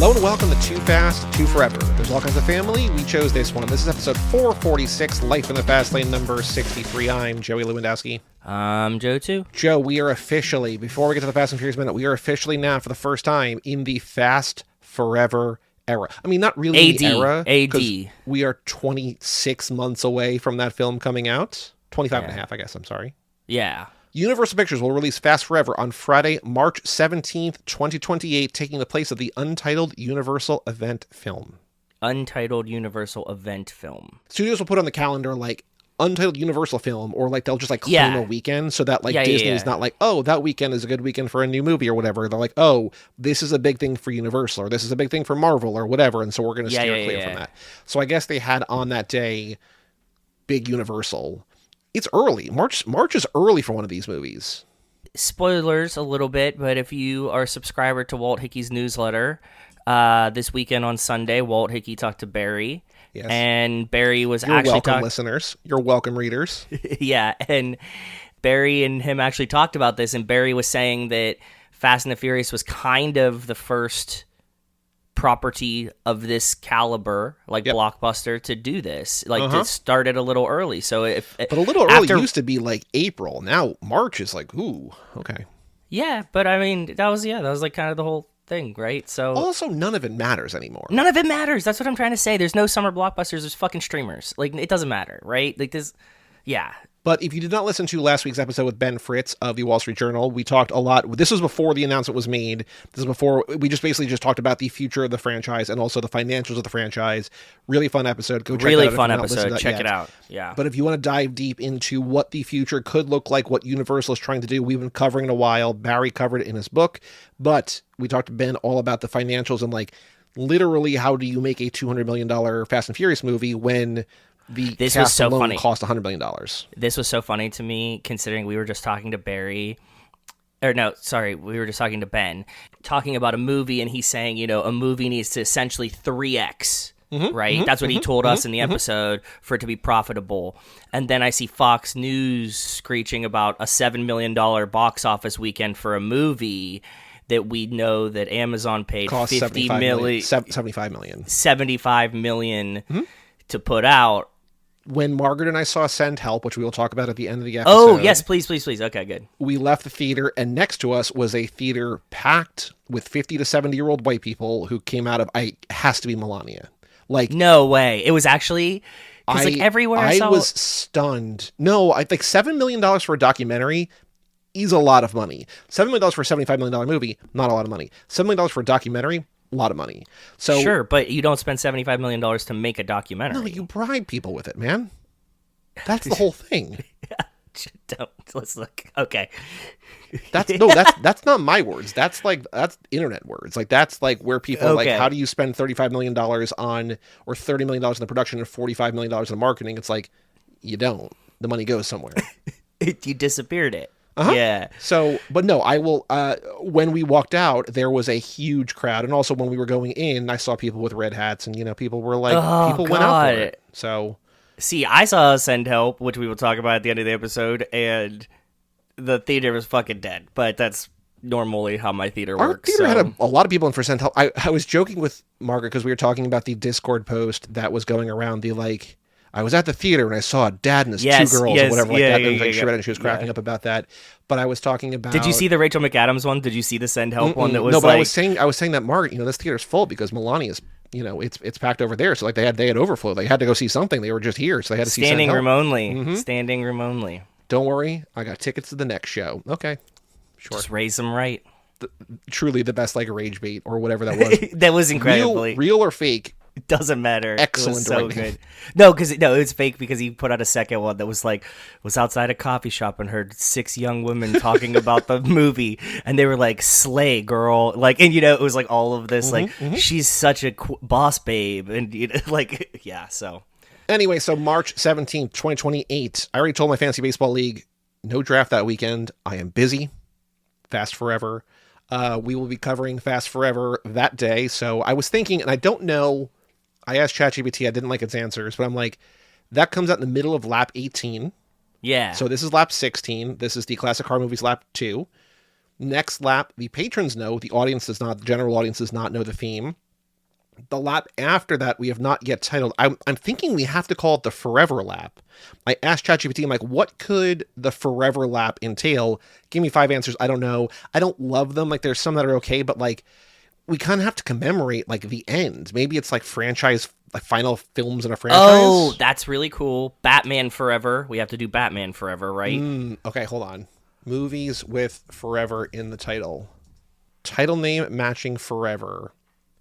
Hello and welcome to Too Fast, Too Forever. There's all kinds of family. We chose this one. This is episode 446, Life in the Fast Lane, number 63. I'm Joey Lewandowski. I'm Joe, too. Joe, we are officially, before we get to the Fast and Furious Minute, we are officially now, for the first time, in the Fast Forever era. I mean, not really AD, the era. AD. We are 26 months away from that film coming out. 25 and a half, I guess. I'm sorry. Yeah. Universal Pictures will release Fast Forever on Friday, March 17th, 2028, taking the place of the untitled Universal event film. Untitled Universal event film. Studios will put on the calendar, like, untitled Universal film, or, like, they'll just, like, claim a weekend so that, like, Disney's not like, oh, that weekend is a good weekend for a new movie or whatever. They're like, oh, this is a big thing for Universal, or this is a big thing for Marvel, or whatever, and so we're going to steer clear from that. So I guess they had on that day big Universal. It's early. March is early for one of these movies. Spoilers a little bit, but if you are a subscriber to Walt Hickey's newsletter, this weekend on Sunday, Walt Hickey talked to Barry. Yes. And Barry was You're welcome, listeners. You're welcome, readers. Yeah, and Barry and him actually talked about this, and Barry was saying that Fast and the Furious was kind of the first property of this caliber, like blockbuster, to do this, like to start it a little early. So but a little early used to be like April. Now March is like, ooh, okay. Yeah, but I mean, that was like kind of the whole thing, right? So also, none of it matters anymore. None of it matters. That's what I'm trying to say. There's no summer blockbusters. There's fucking streamers. Like, it doesn't matter, right? Like this, yeah. But if you did not listen to last week's episode with Ben Fritz of the Wall Street Journal, we talked a lot. This was before the announcement was made. This is before we just talked about the future of the franchise and also the financials of the franchise. Really fun episode. Go check really it out. Fun episode. Check it out. Yeah. But if you want to dive deep into what the future could look like, what Universal is trying to do, we've been covering it a while. Barry covered it in his book, but we talked to Ben all about the financials and like literally how do you make a $200 million Fast and Furious movie when this was so funny. Cost $100 million. This was so funny to me, considering we were just talking to Barry. Or no, sorry, we were just talking to Ben, talking about a movie, and he's saying, you know, a movie needs to essentially 3x, right? That's what he told us in the episode for it to be profitable. And then I see Fox News screeching about a $7 million box office weekend for a movie that we know that Amazon paid $75 million to put out. When Margaret and I saw Send Help, which we will talk about at the end of the episode. Oh, yes, please. Okay, good. We left the theater, and next to us was a theater packed with 50 to 70-year-old white people who came out of, has to be Melania. Like, no way. It was actually, because like everywhere I was stunned. No, I think $7 million for a documentary is a lot of money. $7 million for a $75 million movie, not a lot of money. $7 million for a documentary, a lot of money. So sure, but you don't spend $75 million to make a documentary. No, you bribe people with it, man. That's the whole thing. Let's look. Okay. That's not my words. That's internet words. Like that's like where people are like, how do you spend $35 million on or $30 million in the production and $45 million in the marketing? It's like you don't. The money goes somewhere. You disappeared it. Yeah. So, but no, I will, when we walked out, there was a huge crowd. And also when we were going in, I saw people with red hats and, you know, people were like, people went out for it. So. See, I saw Send Help, which we will talk about at the end of the episode, and the theater was fucking dead. But that's normally how my theater works. Our theater had a lot of people in for Send Help. I was joking with Margaret because we were talking about the Discord post that was going around the like, I was at the theater and I saw a dad and his two girls or whatever like that. And she was cracking up about that. But I was talking about. Did you see the Rachel McAdams one? Did you see the Send Help one? That was but I was saying that Margaret, you know, this theater's full because Melania's, you know, it's packed over there. So like they had overflow. They had to go see something. They were just here, so they had to see standing room only. Standing room only. Don't worry, I got tickets to the next show. Okay, sure. Just raise them right. Truly the best like rage bait or whatever that was. That was incredibly real or fake. It doesn't matter. Excellent. It was so good. No, it's fake because he put out a second one that was like, was outside a coffee shop and heard 6 young women talking about the movie. And they were like, slay, girl. Like, and you know, it was like all of this, she's such a boss babe. And, you know, like, yeah, so. Anyway, so March 17th, 2028. I already told my Fantasy Baseball League, no draft that weekend. I am busy. Fast Forever. We will be covering Fast Forever that day. So I was thinking, and I don't know, I asked ChatGPT, I didn't like its answers, but I'm like, that comes out in the middle of lap 18. Yeah. So this is lap 16. This is the Classic Car Movies lap 2. Next lap, the patrons know, the audience does not, the general audience does not know the theme. The lap after that we have not yet titled. I'm thinking we have to call it the Forever Lap. I asked ChatGPT, I'm like, what could the Forever Lap entail? Give me 5 answers. I don't know. I don't love them. Like, there's some that are okay, but like, we kind of have to commemorate like the end. Maybe it's like franchise, like final films in a franchise. Oh, that's really cool. Batman Forever. We have to do Batman Forever, right? Okay, hold on. Movies with Forever in the title. Title name matching Forever.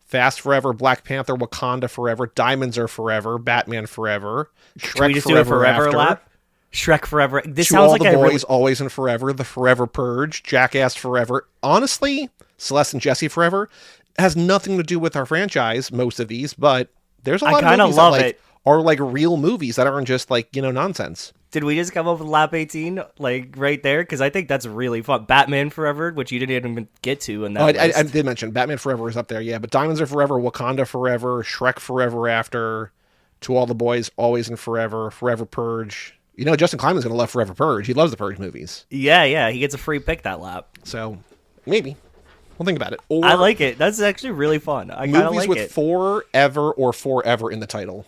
Fast Forever, Black Panther, Wakanda Forever, Diamonds Are Forever, Batman Forever, Shrek Can we just Forever do a Forever After, lap? Shrek Forever. This To sounds All like the a Boys, Always and Forever, The Forever Purge, Jackass Forever. Honestly, Celeste and Jesse Forever has nothing to do with our franchise, most of these, but there's a lot of movies that like, are like real movies that aren't just like, nonsense. Did we just come up with lap 18, like right there? Because I think that's really fun. Batman Forever, which you didn't even get to in that list. I did mention Batman Forever is up there, yeah. But Diamonds Are Forever, Wakanda Forever, Shrek Forever After, To All the Boys, Always and Forever, Forever Purge. Justin Kliman's going to love Forever Purge. He loves the Purge movies. Yeah. He gets a free pick that lap. So, maybe. We'll think about it. Or I like it. That's actually really fun. I kind of like it. Movies with forever or forever in the title.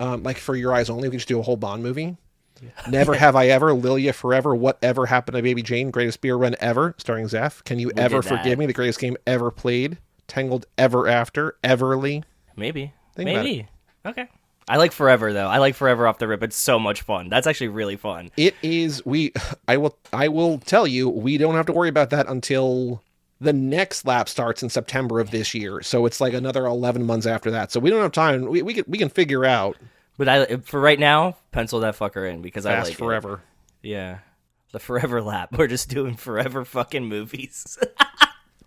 Like For Your Eyes Only, we could just do a whole Bond movie. Never Have I Ever, Lilia Forever, Whatever Happened to Baby Jane, Greatest Beer Run Ever, starring Zeph. Can You Ever Forgive Me, the greatest game ever played. Tangled Ever After, Everly. Maybe. Okay. I like Forever though. I like Forever off the rip. It's so much fun. That's actually really fun. It is. I will tell you, we don't have to worry about that until the next lap starts in September of this year. So it's like another 11 months after that. So we don't have time. We can figure out. But for right now, pencil that fucker in because I like Forever. It. Yeah. The Forever lap. We're just doing forever fucking movies.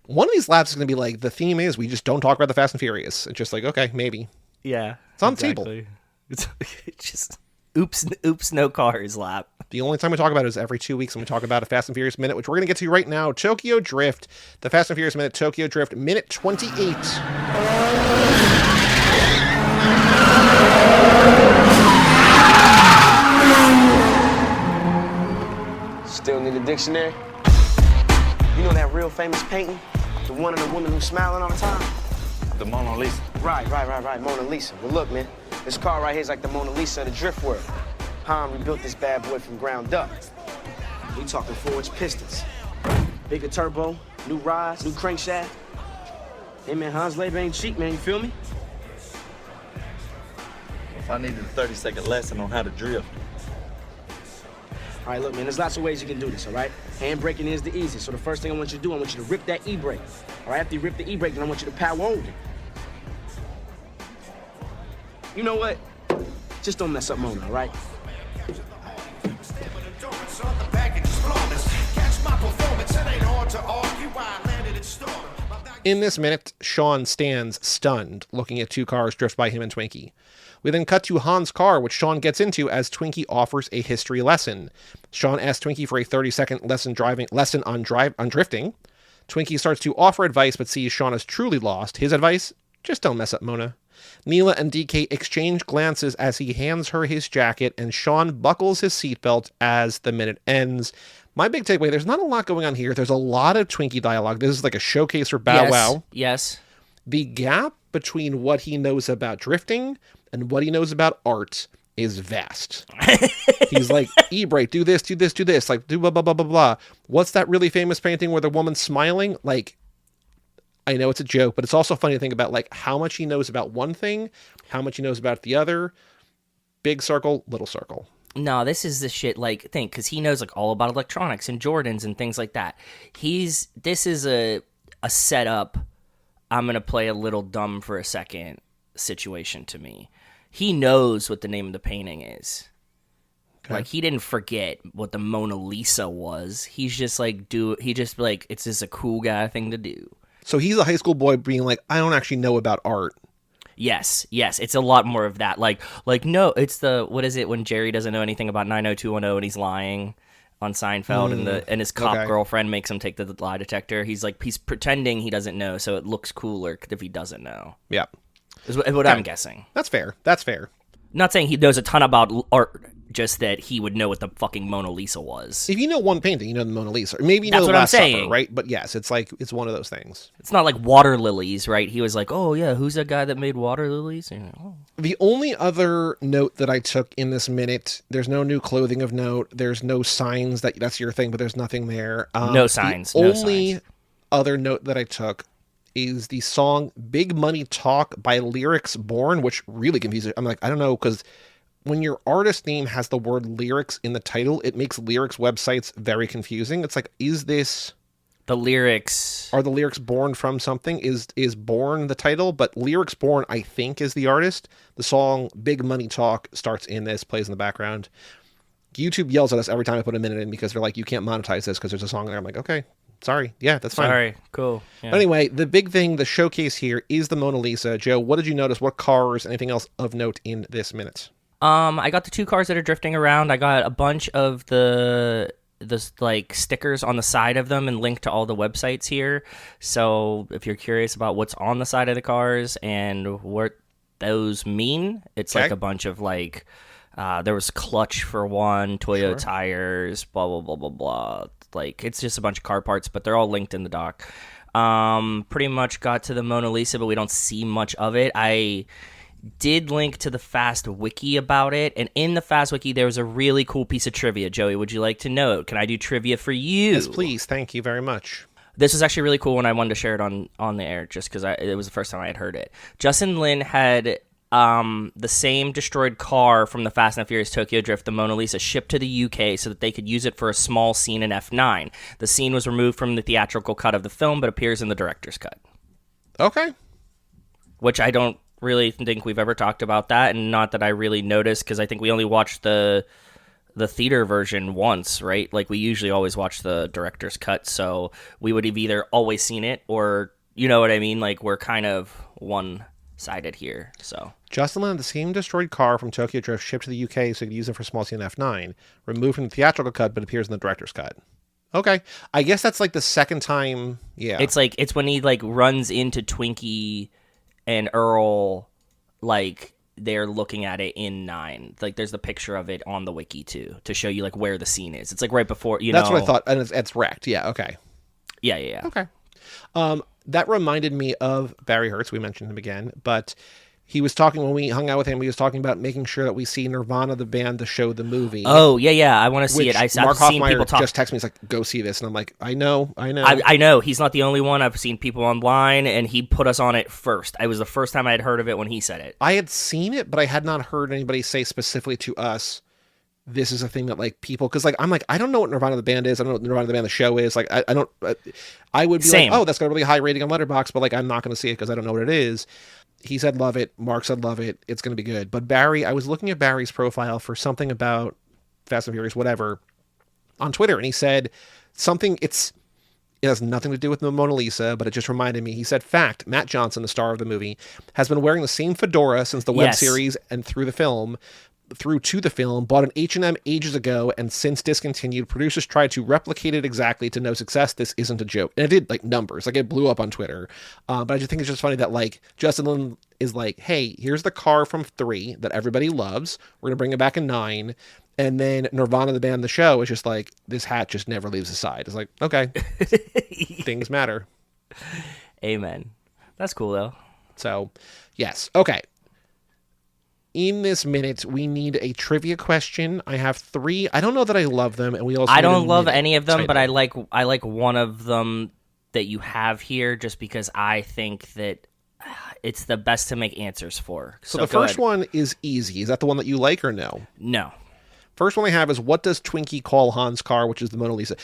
One of these laps is going to be like, the theme is we just don't talk about the Fast and Furious. It's just like, okay, maybe. Yeah. It's on the table. It's just oops, no cars lap. The only time we talk about it is every 2 weeks when we talk about a Fast and Furious minute, which we're going to get to right now. Tokyo Drift, the Fast and Furious minute, Tokyo Drift, minute 28. Still need a dictionary? You know that real famous painting? The one of the woman who's smiling all the time? The Mona Lisa. Right. Mona Lisa. Well, look, man. This car right here is like the Mona Lisa of the drift world. Han rebuilt this bad boy from ground up. We talking 4-inch pistons. Bigger turbo, new rods, new crankshaft. Hey, man, Han's labor ain't cheap, man. You feel me? If I needed a 30-second lesson on how to drift. All right, look, man, there's lots of ways you can do this, all right? Hand braking is the easiest. So the first thing I want you to do, I want you to rip that e-brake. All right, after you rip the e-brake, then I want you to power over it. You know what? Just don't mess up Mona, all right? In this minute, Sean stands stunned, looking at 2 cars drift by him and Twinkie. We then cut to Han's car, which Sean gets into as Twinkie offers a history lesson. Sean asks Twinkie for a 30-second lesson on drifting. Twinkie starts to offer advice, but sees Sean as truly lost. His advice: just don't mess up Mona. Neela and DK exchange glances as he hands her his jacket, and Sean buckles his seatbelt as the minute ends. My big takeaway, there's not a lot going on here. There's a lot of Twinkie dialogue. This is like a showcase for Bow Wow. Yes. The gap between what he knows about drifting and what he knows about art is vast. He's like, e-brake, do this, like, do blah, blah, blah, blah, blah. What's that really famous painting where the woman's smiling? Like, I know it's a joke, but it's also funny to think about, like, how much he knows about one thing, how much he knows about the other. Big circle, little circle. No, this is the shit, like, thing, because he knows, like, all about electronics and Jordans and things like that. This is a setup, I'm going to play a little dumb for a second situation to me. He knows what the name of the painting is. Okay. Like, he didn't forget what the Mona Lisa was. He's just like, it's just a cool guy thing to do. So he's a high school boy being like, I don't actually know about art. Yes, it's a lot more of that. Like no, it's what is it when Jerry doesn't know anything about 90210 and he's lying on Seinfeld and his cop girlfriend makes him take the lie detector. He's pretending he doesn't know, so it looks cooler if he doesn't know. Yeah. Is what I'm guessing. That's fair. Not saying he knows a ton about art just that he would know what the fucking Mona Lisa was. If you know one painting, you know the Mona Lisa. Maybe you know That's the what I'm Last saying. Supper, right? But yes, it's one of those things. It's not like water lilies, right? He was like, oh, yeah, who's that guy that made water lilies? And, oh. The only other note that I took in this minute, there's no new clothing of note. There's no signs that's your thing, but there's nothing there. No signs. The only other note that I took is the song Big Money Talk by Lyrics Born, which really confuses me. I'm like, I don't know, because when your artist name has the word lyrics in the title, it makes lyrics websites very confusing. It's like, is this... The lyrics... Are the lyrics born from something? Is Born the title? But Lyrics Born, I think, is the artist. The song Big Money Talk starts in this, plays in the background. YouTube yells at us every time I put a minute in because they're like, you can't monetize this because there's a song there. I'm like, okay, sorry. Yeah, that's fine. Sorry, cool. Yeah. But anyway, the big thing, the showcase here is the Mona Lisa. Joe, what did you notice? What cars, anything else of note in this minute? I got the 2 cars that are drifting around. I got a bunch of the like stickers on the side of them and linked to all the websites here. So if you're curious about what's on the side of the cars and what those mean, it's like a bunch of like there was Clutch for one, Toyo tires, blah blah blah blah blah. Like it's just a bunch of car parts, but they're all linked in the doc. Pretty much got to the Mona Lisa, but we don't see much of it. I did link to the Fast Wiki about it, and in the Fast Wiki there was a really cool piece of trivia. Joey, would you like to know? Can I do trivia for you? Yes, please. Thank you very much. This was actually really cool, and I wanted to share it on the air just because it was the first time I had heard it. Justin Lin had the same destroyed car from the Fast and Furious Tokyo Drift, the Mona Lisa, shipped to the UK so that they could use it for a small scene in F9. The scene was removed from the theatrical cut of the film, but appears in the director's cut. Okay. Which I don't really think we've ever talked about that, and not that I really noticed, because I think we only watched the theater version once, right? Like we usually always watch the director's cut, so we would have either always seen it or, you know what I mean? Like we're kind of one-sided here, so. Justin Lin had the same destroyed car from Tokyo Drift shipped to the UK so he could use it for small scene F9, removed from the theatrical cut but appears in the director's cut. Okay. I guess that's like the second time, yeah. It's when he like runs into Twinkie and Earl, like, they're looking at it in 9. Like, there's the picture of it on the wiki, too, to show you, like, where the scene is. It's, like, right before, That's what I thought, and it's wrecked. Yeah, okay. Yeah. Okay. That reminded me of Barry Hertz. We mentioned him again, but he was talking, when we hung out with him, he was talking about making sure that we see Nirvana, the band, to show the movie. Oh, yeah, I want to see it. I've Mark seen Hoffmeyer people talk. just texted me, he's like, go see this, and I'm like, I know. I know. He's not the only one. I've seen people online, and he put us on it first. It was the first time I had heard of it when he said it. I had seen it, but I had not heard anybody say specifically to us, this is a thing that, like, people, because, like, I'm like, I don't know what Nirvana the band is. I don't know what Nirvana the band the show is. Like, I don't, I would be Same. like, oh, that's got a really high rating on Letterboxd, but, like, I'm not going to see it because I don't know what it is. He said, love it. Mark said, love it. It's going to be good. But Barry, I was looking at Barry's profile for something about Fast and Furious, whatever, on Twitter, and he said something, it has nothing to do with the Mona Lisa, but it just reminded me. He said, fact, Matt Johnson, the star of the movie, has been wearing the same fedora since the web series and through to the film, bought an H&M ages ago, and since discontinued, producers tried to replicate it exactly to no success. This isn't a joke. And it did, like, numbers. Like, it blew up on Twitter. But I just think it's just funny that, like, Justin Lin is like, hey, here's the car from 3 that everybody loves. We're going to bring it back in 9. And then Nirvana, the band, the show, is just like, this hat just never leaves his side. It's like, okay, things matter. Amen. That's cool, though. So, yes. Okay. In this minute, we need a trivia question. I have 3. I don't know that I love them, and we also. I don't love any of them, but I like one of them that you have here, just because I think that it's the best to make answers for. So the first one is easy. Is that the one that you like or no? No. First one I have is, what does Twinkie call Han's car, which is the Mona Lisa?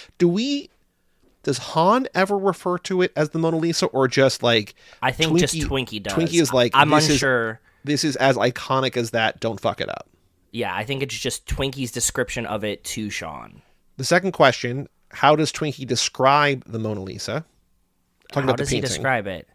Does Han ever refer to it as the Mona Lisa, or just like? I think just Twinkie does. Twinkie is like, I'm unsure. This is as iconic as that. Don't fuck it up. Yeah, I think it's just Twinkie's description of it to Sean. The second question, how does Twinkie describe the Mona Lisa? How does he describe it?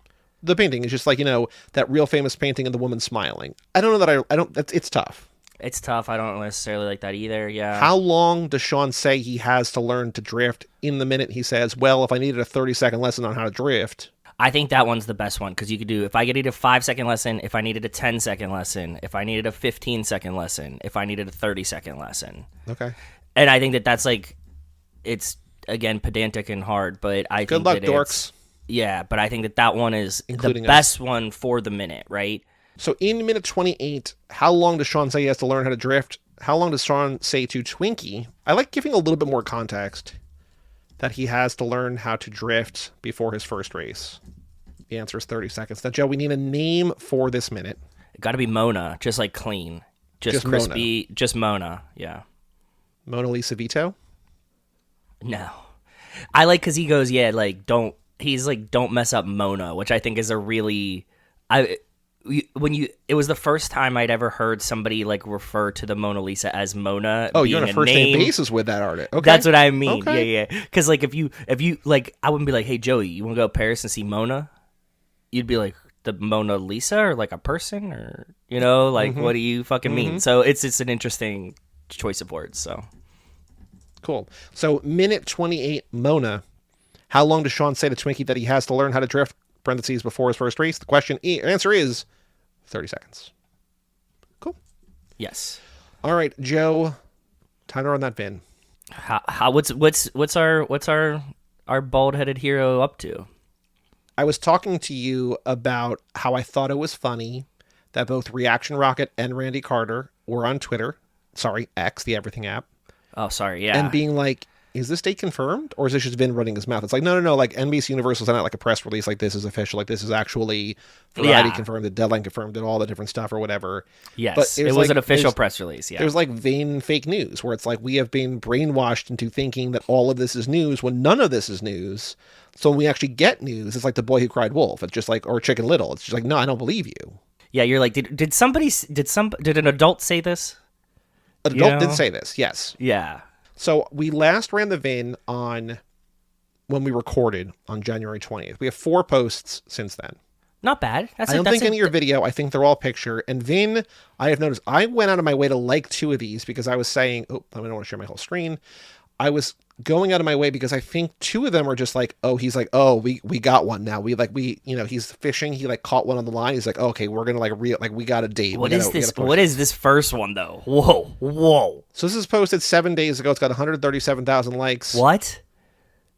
The painting is just like, that real famous painting of the woman smiling. I don't know that it's tough. It's tough. I don't necessarily like that either, yeah. How long does Sean say he has to learn to drift? In the minute he says, well, if I needed a 30-second lesson on how to drift. I think that one's the best one because you could do if I needed a 5-second lesson, if I needed a 10-second lesson, if I needed a 15-second lesson, if I needed a 30-second lesson. Okay. And I think that that's like, it's again pedantic and hard, but I Good think luck, that dorks. Yeah, but I think that that one is Including the best one for the minute, right? So in minute 28, how long does Sean say he has to learn how to drift? How long does Sean say to Twinkie? I like giving a little bit more context that he has to learn how to drift before his first race. The answer is 30 seconds. Now, Joe, we need a name for this minute. It got to be Mona, just like clean. Just crispy, Mona. Just Mona, yeah. Mona Lisa Vito? No. I like because he goes, yeah, like, don't mess up Mona, which I think is a really... It was the first time I'd ever heard somebody like refer to the Mona Lisa as Mona. Oh, you're on a first name basis with that artist. Okay. That's what I mean. Okay. Yeah. Because like if you like, I wouldn't be like, hey Joey, you want to go to Paris and see Mona? You'd be like, the Mona Lisa or like a person or like what do you fucking mean? So it's an interesting choice of words. So cool. So minute 28, Mona. How long does Sean say to Twinkie that he has to learn how to drift? Parentheses before his first race. The answer is 30 seconds. Cool. Yes. All right, Joe. Time to run that VIN. What's our bald-headed hero up to? I was talking to you about how I thought it was funny that both Reaction Rocket and Randy Carter were on Twitter. Sorry, X, the everything app. Oh, sorry, yeah. And being like, is this date confirmed? Or is this just Vin running his mouth? It's like, no. Like, NBC Universal sent out like a press release like this is official. Like, this is actually Variety confirmed, the Deadline confirmed, and all the different stuff or whatever. Yes, but it was an official press release, yeah. There's like Vin fake news where it's like we have been brainwashed into thinking that all of this is news when none of this is news. So when we actually get news, it's like The Boy Who Cried Wolf. It's just like, or Chicken Little. It's just like, no, I don't believe you. Yeah, you're like, did an adult say this? An adult did say this, yes. Yeah. So we last ran the VIN on when we recorded on January 20th. We have 4 posts since then. Not bad. I don't think any of your video. I think they're all picture. And Vin, I have noticed, I went out of my way to like 2 of these because I was saying, I don't want to share my whole screen. I was going out of my way because I think 2 of them are just like, he's like, we got one now. He's fishing. He like caught one on the line. He's like, okay, we're going to we got a date. What is this first one though? Whoa. So this is posted 7 days ago. It's got 137,000 likes. What?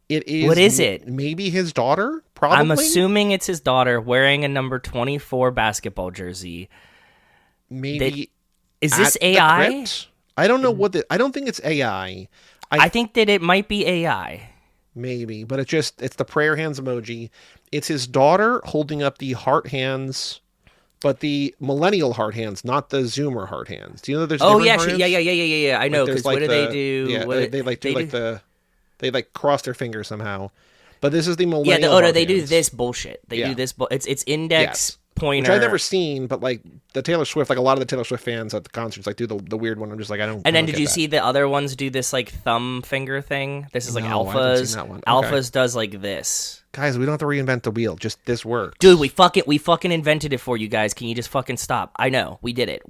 It is. What is it? Maybe his daughter? Probably. I'm assuming it's his daughter wearing a number 24 basketball jersey. Maybe. Is this AI? I don't know I don't think it's AI. I think that it might be AI. Maybe, but it's the prayer hands emoji. It's his daughter holding up the heart hands, but the millennial heart hands, not the Zoomer heart hands. Do you know there's yeah. I know, because what do they do? Yeah, they cross their fingers somehow. But this is the millennial. Yeah, they do this bullshit. They do this. It's index. Pointer. Which I've never seen, but like the Taylor Swift, like a lot of the Taylor Swift fans at the concerts, like do the weird one. I'm just like, I don't. And then did you see the other ones do this like thumb finger thing? This is like Alphas. I haven't seen that one. Okay. Alphas does like this. Guys, we don't have to reinvent the wheel. Just this works. Dude, we fucking invented it for you guys. Can you just fucking stop? I know we did it.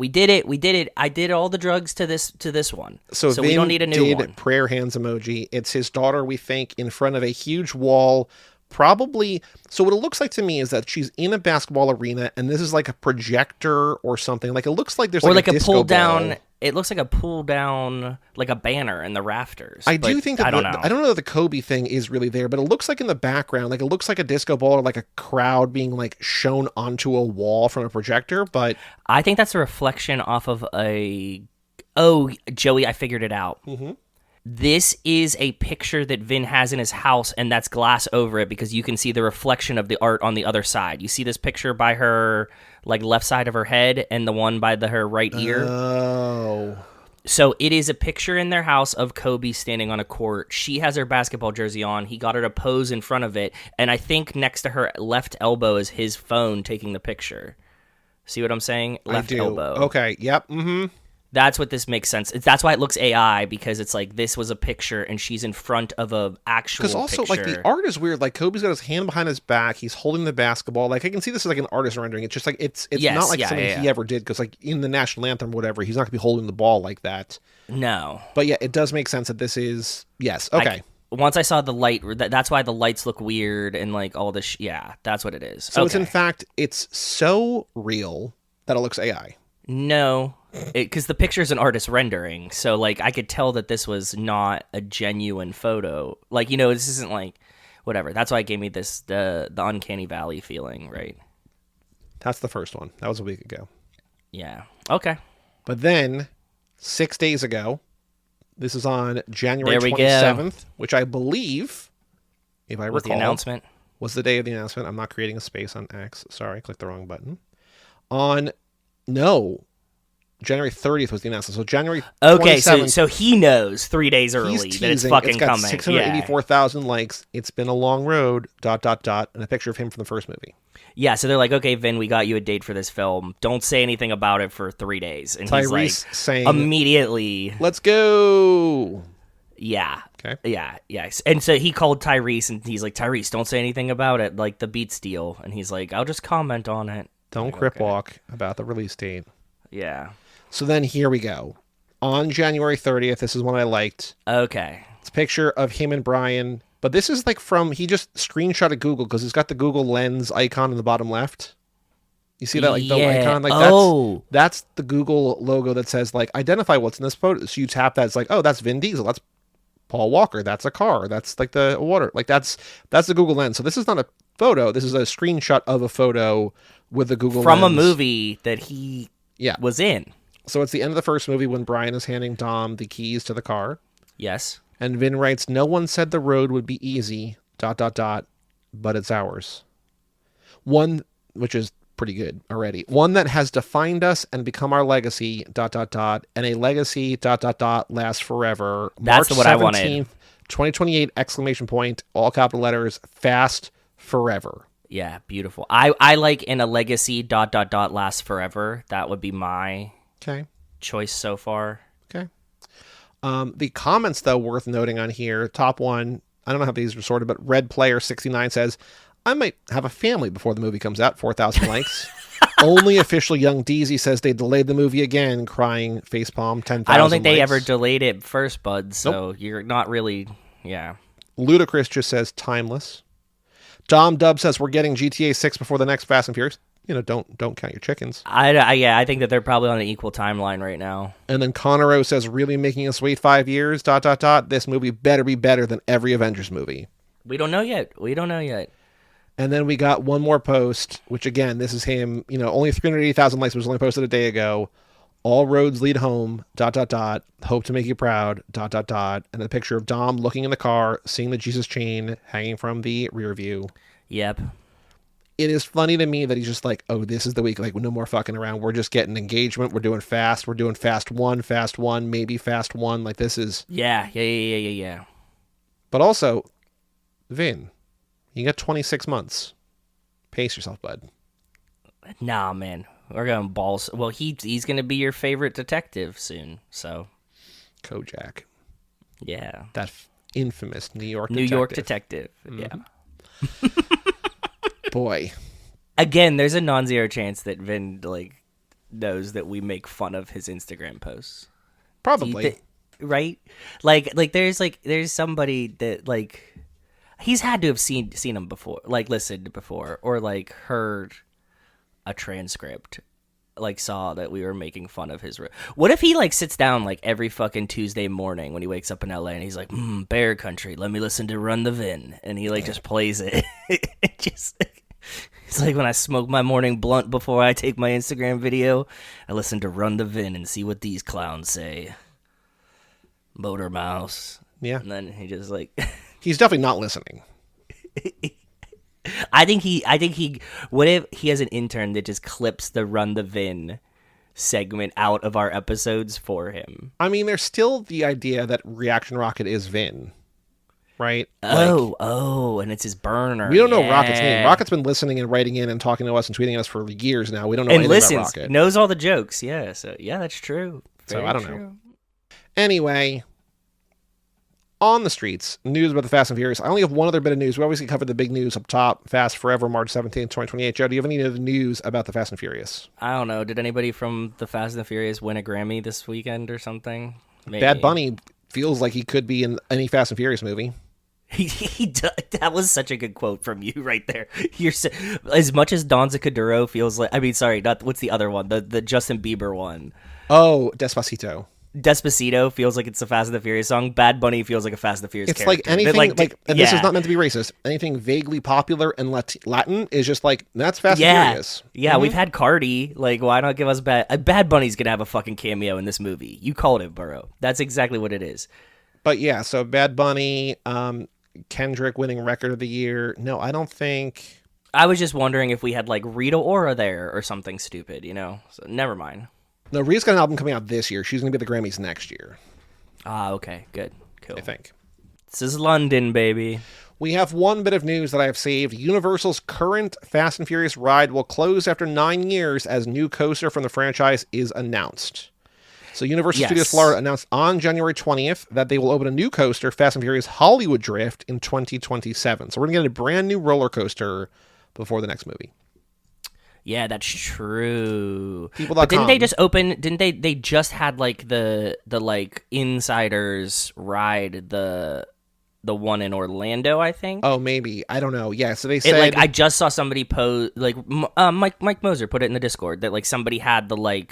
I did all the drugs to this one. So we don't need a new one. Prayer hands emoji. It's his daughter, we think, in front of a huge wall. Probably. So what it looks like to me is that she's in a basketball arena, and this is like a projector or something. Like it looks like there's like a pull down. Ball. It looks like a pull down, like a banner in the rafters. I do think that I don't know that the Kobe thing is really there, but it looks like in the background, like it looks like a disco ball or like a crowd being like shown onto a wall from a projector. But I think that's a reflection off of a. Oh, Joey, I figured it out. Mm-hmm. This is a picture that Vin has in his house, and that's glass over it because you can see the reflection of the art on the other side. You see this picture by her like left side of her head and the one by her right ear. Oh. So it is a picture in their house of Kobe standing on a court. She has her basketball jersey on. He got her to pose in front of it, and I think next to her left elbow is his phone taking the picture. See what I'm saying? Left elbow. Okay. Yep. Mm-hmm. That's what this makes sense. That's why it looks AI, because it's like this was a picture and she's in front of a actual picture. Because also, like, the art is weird. Like, Kobe's got his hand behind his back. He's holding the basketball. Like, I can see this as like an artist rendering. It's just like, it's not like something he ever did. Because, like, in the national anthem or whatever, he's not going to be holding the ball like that. No. But yeah, it does make sense that this is, yes. Okay. once I saw the light, that's why the lights look weird and like all this. Yeah, that's what it is. So it's in fact, it's so real that it looks AI. No, because the picture is an artist rendering, so like I could tell that this was not a genuine photo. Like, you know, this isn't like whatever. That's why it gave me this the uncanny valley feeling, right? That's the first one. That was a week ago. Yeah. Okay. But then 6 days ago, this is on January 27th, which I believe, if I recall, the announcement was the day of the announcement. I'm not creating a space on X. Sorry, clicked the wrong button. January 30th was the announcement. So January 27th. Okay, so he knows 3 days early that it's fucking coming. 684,000 likes. It's been a long road, ... and a picture of him from the first movie. Yeah, so they're like, okay, Vin, we got you a date for this film. Don't say anything about it for 3 days. And Tyrese he's like, saying, immediately, let's go. Yeah. Okay. Yeah, yes. And so he called Tyrese, and he's like, Tyrese, don't say anything about it, like the Beats deal. And he's like, I'll just comment on it. Don't crip walk about the release date. Yeah. So then here we go. On January 30th, this is one I liked. Okay. It's a picture of him and Brian. But this is like he just screenshotted Google because it's got the Google Lens icon in the bottom left. You see that, like the icon? Like that's the Google logo that says like identify what's in this photo. So you tap that, it's like, oh, that's Vin Diesel. That's Paul Walker. That's a car. That's like the water. Like that's the Google Lens. So this is not a photo. This is a screenshot of a photo with the Google from Lens. a movie that he was in. So it's the end of the first movie when Brian is handing Dom the keys to the car. Yes. And Vin writes, no one said the road would be easy, ... but it's ours. One, which is pretty good already. One that has defined us and become our legacy, ... and a legacy, ... lasts forever. That's March what 17th, I wanted. 2028, ! All capital letters, fast forever. Yeah, beautiful. I like in a legacy, ... lasts forever. That would be my choice so far. Okay. The comments, though, worth noting on here. Top one, I don't know how these are sorted, but Red Player 69 says, I might have a family before the movie comes out. 4,000 likes. Only official Young Deezy says they delayed the movie again, crying facepalm. 10,000 I don't think likes. they ever delayed it first, bud, so you're not really, Ludacris just says timeless. Dom Dub says we're getting GTA 6 before the next Fast and Furious. You know, don't count your chickens. I think that they're probably on an equal timeline right now. And then Connor O says, really making us wait 5 years, ... This movie better be better than every Avengers movie. We don't know yet. And then we got one more post, which again, this is him, only 380,000 likes, was only posted a day ago. All roads lead home, ... Hope to make you proud, ... And a picture of Dom looking in the car, seeing the Jesus chain hanging from the rear view. Yep. It is funny to me that he's just like, oh, this is the week. Like, no more fucking around. We're just getting engagement. We're doing fast. We're doing fast one, maybe fast one. Like, this is... Yeah. But also, Vin, you got 26 months. Pace yourself, bud. Nah, man. We're going balls. Well, he's going to be your favorite detective soon, so... Kojak. Yeah. That infamous New York detective. Mm-hmm. Yeah. Boy. Again, there's a non-zero chance that Vin knows that we make fun of his Instagram posts. Probably. Right? Like there's somebody that he's had to have seen him before, listened before, or heard a transcript, saw that we were making fun of his. What if he sits down every fucking Tuesday morning when he wakes up in LA and he's like, Bear Country, let me listen to Run the VIN, and he just plays it. It's like when I smoke my morning blunt before I take my Instagram video, I listen to Run the VIN and see what these clowns say. Motor Mouse. Yeah. And then he just he's definitely not listening. I think he what if he has an intern that just clips the Run the VIN segment out of our episodes for him? I mean, there's still the idea that Reaction Rocket is Vin, right? And it's his burner. We don't know Rocket's name. Rocket's been listening and writing in and talking to us and tweeting at us for years now. We don't know anything about Rocket. Knows all the jokes. Yeah, so that's true. Very I don't know. Anyway, on the streets, news about the Fast and Furious. I only have one other bit of news. We obviously covered the big news up top. Fast Forever, March 17th, 2028. Joe, do you have any other news about the Fast and Furious? I don't know. Did anybody from the Fast and Furious win a Grammy this weekend or something? Maybe. Bad Bunny feels like he could be in any Fast and Furious movie. That was such a good quote from you right there. As much as Don Zacaduro feels like, I mean, sorry, not what's the other one, the Justin Bieber one. Oh, Despacito. Despacito feels like it's a Fast and the Furious song. Bad Bunny feels like a Fast and the Furious it's character. Like anything, and this is not meant to be racist. Anything vaguely popular and Latin is just like, that's Fast and Furious. Yeah, we've had Cardi. Like, why not give us Bad Bunny's gonna have a fucking cameo in this movie. You called it, Burrow. That's exactly what it is. But yeah, so Bad Bunny, Kendrick winning Record of the Year. No, I don't think. I was just wondering if we had like Rita Ora there or something stupid, So never mind. No, Rita's got an album coming out this year. She's going to be at the Grammys next year. Ah, okay. Good. Cool. I think. This is London, baby. We have one bit of news that I have saved. Universal's current Fast and Furious ride will close after 9 years as new coaster from the franchise is announced. So Universal Studios Florida announced on January 20th that they will open a new coaster, Fast and Furious Hollywood Drift, in 2027. So we're going to get a brand new roller coaster before the next movie. Yeah, that's true. People.com. But didn't they just open? Didn't they just had like the like insiders ride the one in Orlando? I think. Oh, maybe, I don't know. Yeah, so they said I just saw somebody post Mike Moser put it in the Discord that like somebody had the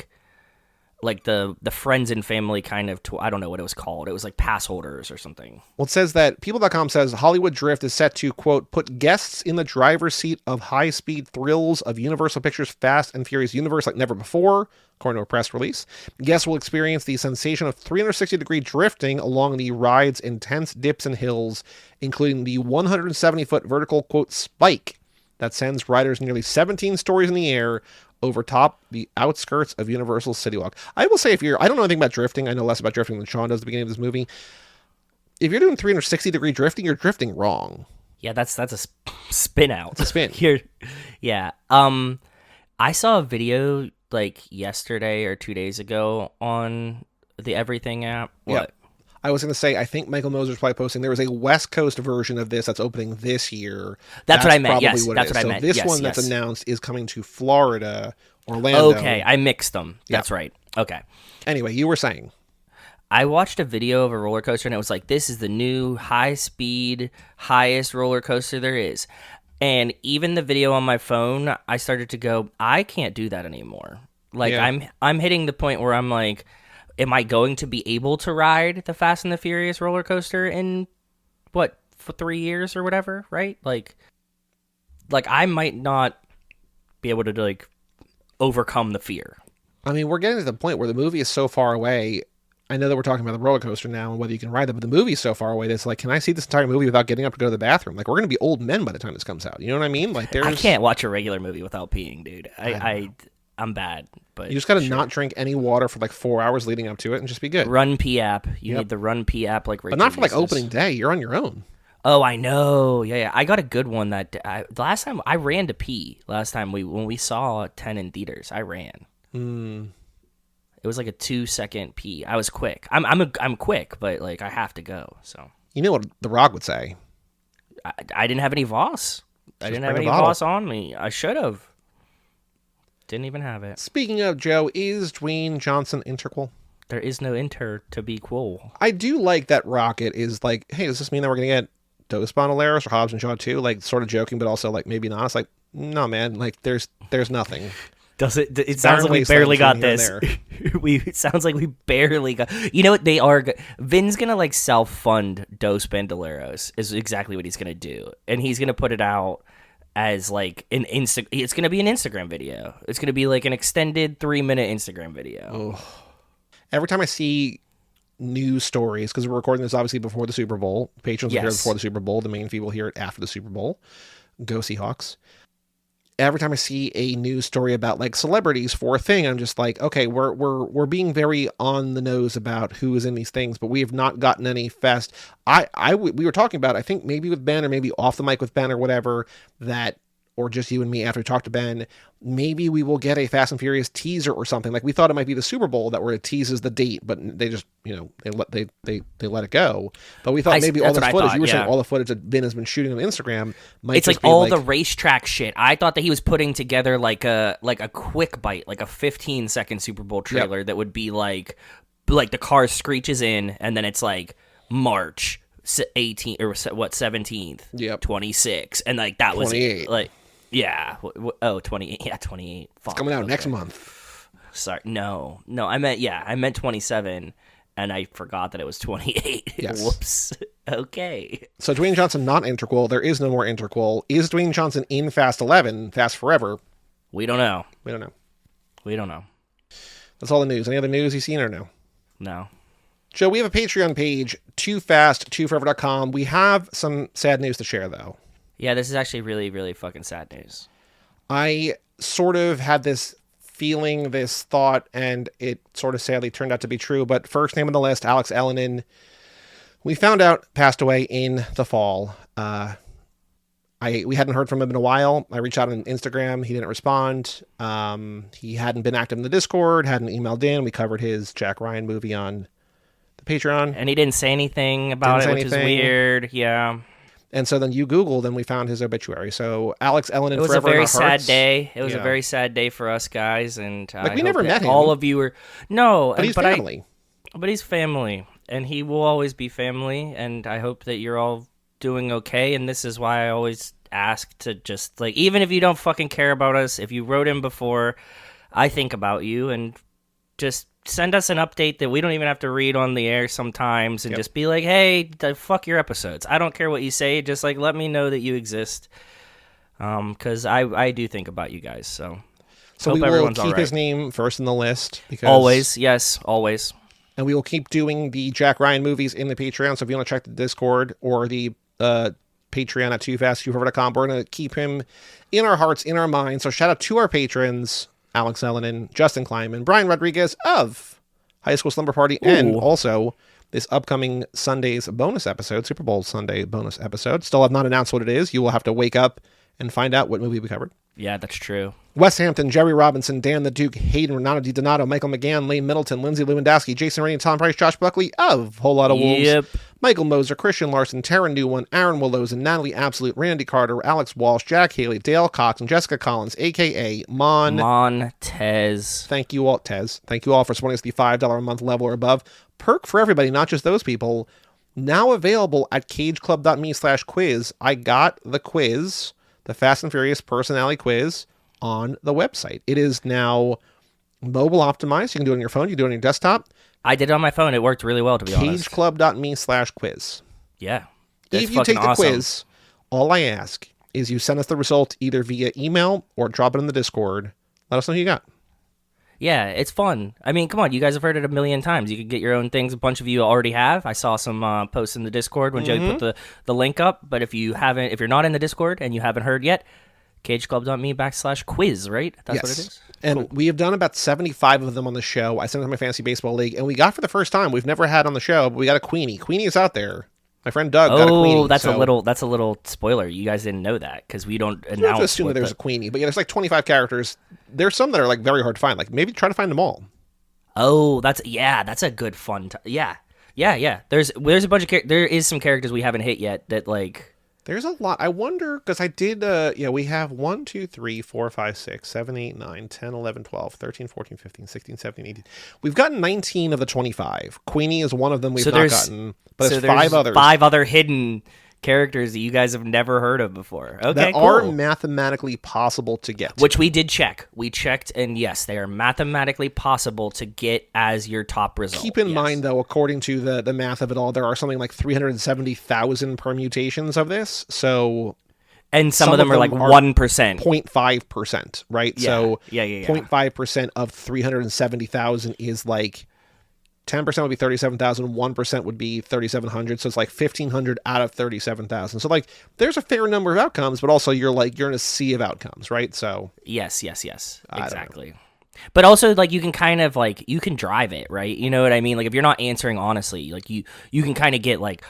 the friends and family kind of I don't know what it was called. It was like pass holders or something. Well, it says that People.com says Hollywood Drift is set to, quote, put guests in the driver's seat of high-speed thrills of Universal Pictures' Fast and Furious universe like never before, according to a press release. Guests will experience the sensation of 360-degree drifting along the ride's intense dips and hills, including the 170-foot vertical, quote, spike that sends riders nearly 17 stories in the air over top the outskirts of Universal's City Walk. I will say, I don't know anything about drifting. I know less about drifting than Sean does at the beginning of this movie. If you're doing 360-degree drifting, you're drifting wrong. Yeah, that's a spin out. It's a spin. Yeah. I saw a video like yesterday or 2 days ago on the Everything app. What? Yeah. I was going to say, I think Michael Moser's probably posting. There was a West Coast version of this that's opening this year. That's what I meant. Yes, that's what I meant. So this one that's announced is coming to Florida, Orlando. Okay, I mixed them. That's right. Okay. Anyway, you were saying. I watched a video of a roller coaster, and it was like, this is the new high-speed, highest roller coaster there is. And even the video on my phone, I started to go, I can't do that anymore. Like, I'm hitting the point where I'm like, am I going to be able to ride the Fast and the Furious roller coaster in, for 3 years or whatever, right? Like I might not be able to, like, overcome the fear. I mean, we're getting to the point where the movie is so far away. I know that we're talking about the roller coaster now and whether you can ride that, but the movie is so far away that it's like, can I see this entire movie without getting up to go to the bathroom? Like, we're going to be old men by the time this comes out. You know what I mean? Like, I can't watch a regular movie without peeing, dude. I'm bad. But you just got to not drink any water for like 4 hours leading up to it and just be good. Run P app. You need the Run P app like Rachel But not for like uses. opening day. You're on your own. Oh, I know. Yeah. I got a good one that the last time I ran to pee. Last time when we saw 10 in theaters, I ran. It was like a 2-second pee. I was quick. I'm quick, but like I have to go. So you know what The Rock would say? I didn't have any Voss. I didn't have any Voss on me. I should have. Didn't even have it. Speaking of, Joe, is Dwayne Johnson interquel? There is no inter to be qual. I do like that Rocket is like, hey, does this mean that we're going to get Dos Bonaleros or Hobbs and Shaw too? Like, sort of joking, but also like maybe not. It's like, no, man, like there's nothing. Does it? It sounds like we barely got this. It sounds like we barely got. You know what? They are. Vin's gonna like self-fund Dos Bandoleros is exactly what he's gonna do, and he's gonna put it out as like an It's gonna be an Instagram video. It's gonna be like an extended 3-minute Instagram video. Oh. Every time I see news stories, because we're recording this obviously before the Super Bowl. Patrons will hear it before the Super Bowl. The main feed will hear it after the Super Bowl. Go Seahawks. Every time I see a news story about like celebrities for a thing, I'm just like, okay, we're being very on the nose about who is in these things, but we have not gotten any fast. We were talking about, I think maybe with Ben or maybe off the mic with Ben or whatever, that, or just you and me after we talked to Ben, maybe we will get a Fast and Furious teaser or something. Like we thought it might be the Super Bowl that where it teases the date, but they just, they let it go. But we thought maybe all the footage, you were saying all the footage that Ben has been shooting on Instagram might it's just like be all the racetrack shit. I thought that he was putting together like a quick bite, like a 15-second Super Bowl trailer that would be like the car screeches in and then it's like March 18 or what 17th. Yep. 26, and like that was 28. like yeah. 28. Yeah, 28. Fuck, It's coming out next month. Sorry, no, I meant 27, and I forgot that it was 28. Yes. Whoops. Okay. So Dwayne Johnson not interquel. There is no more interquel. Is Dwayne Johnson in Fast 11? Fast Forever? We don't know. We don't know. That's all the news. Any other news you seen or no? No. Joe, we have a Patreon page, toofast2forever.com. We have some sad news to share, though. Yeah, this is actually really, really fucking sad news. I sort of had this feeling, this thought, and it sort of sadly turned out to be true. But first name on the list, Alex Ellenin. We found out passed away in the fall. We hadn't heard from him in a while. I reached out on Instagram. He didn't respond. He hadn't been active in the Discord, hadn't emailed in. We covered his Jack Ryan movie on the Patreon. And he didn't say anything about it, which is weird. Yeah. And so then you Googled and we found his obituary. So Alex Ellenin, it was forever a very in our sad hearts. day. It was a very sad day for us guys, and we never met him. All of you were but he's family. But he's family, and he will always be family. And I hope that you're all doing okay. And this is why I always ask to just like, even if you don't fucking care about us, if you wrote in before, I think about you, and just send us an update that we don't even have to read on the air sometimes, and just be like, hey, fuck your episodes. I don't care what you say. Just like, let me know that you exist. Because I do think about you guys. So we will keep his name first in the list. Because always. Yes, always. And we will keep doing the Jack Ryan movies in the Patreon. So if you want to check the Discord or the Patreon at toofast2forever.com, we're going to keep him in our hearts, in our minds. So shout out to our patrons, Alex Ellenin, Justin Kleiman, Brian Rodriguez of High School Slumber Party, and also this upcoming Sunday's bonus episode, Super Bowl Sunday bonus episode. Still have not announced what it is. You will have to wake up and find out what movie we covered. Yeah, that's true. Wes Hampton, Jerry Robinson, Dan the Duke, Hayden Renato DiDonato, Michael McGann, Lane Middleton, Lindsay Lewandowski, Jason Rainey, Tom Price, Josh Buckley of Whole Lotta Wolves, Michael Moser, Christian Larson, Taryn Newone, Aaron Willows, and Natalie Absolute, Randy Carter, Alex Walsh, Jack Haley, Dale Cox, and Jessica Collins, a.k.a. Montez. Thank you all, Tez. Thank you all for supporting us the $5 a month level or above. Perk for everybody, not just those people. Now available at cageclub.me/quiz. I got the quiz, the Fast and Furious personality quiz, on the website. It is now mobile optimized. You can do it on your phone. You can do it on your desktop. I did it on my phone. It worked really well, to be honest. Cageclub.me/quiz. Yeah. If you take the quiz, all I ask is you send us the result either via email or drop it in the Discord. Let us know who you got. Yeah, it's fun. I mean, come on, you guys have heard it a million times. You can get your own things. A bunch of you already have. I saw some posts in the Discord when Joey put the link up. But if you're not in the Discord and you haven't heard yet, cageclub.me/quiz, right? That's what it is. And we have done about 75 of them on the show. I sent it to my Fantasy Baseball League, and we got for the first time, we've never had on the show, but we got a Queenie. Queenie is out there. My friend Doug got a Queenie. Oh, that's a little spoiler. You guys didn't know that because we don't announce. You have to assume that there's a Queenie, but yeah, there's like 25 characters. There's some that are like very hard to find. Like maybe try to find them all. Oh, that's a good fun. Yeah. There's a bunch of there is some characters we haven't hit yet that like. There's a lot. I wonder, because I did, we have 1, 2, 3, 4, 5, 6, 7, 8, 9, 10, 11, 12, 13, 14, 15, 16, 17, 18. We've gotten 19 of the 25. Queenie is one of them we've not gotten. But there's 5 others. 5 other hidden characters that you guys have never heard of before. Okay, that are mathematically possible to get. Which we did check. We checked, and yes, they are mathematically possible to get as your top result. Keep in mind, though, according to the math of it all, there are something like 370,000 permutations of this. So, and some of them are like 1%. 0.5%, right? Yeah. So, yeah. 0.5% of 370,000 is like 10% would be 37,000, 1% would be 3,700. So it's like 1,500 out of 37,000. So like there's a fair number of outcomes, but also you're in a sea of outcomes, right? So yes, exactly. But also like you can kind of like you can drive it, right? You know what I mean? Like if you're not answering honestly, like you can kind of get like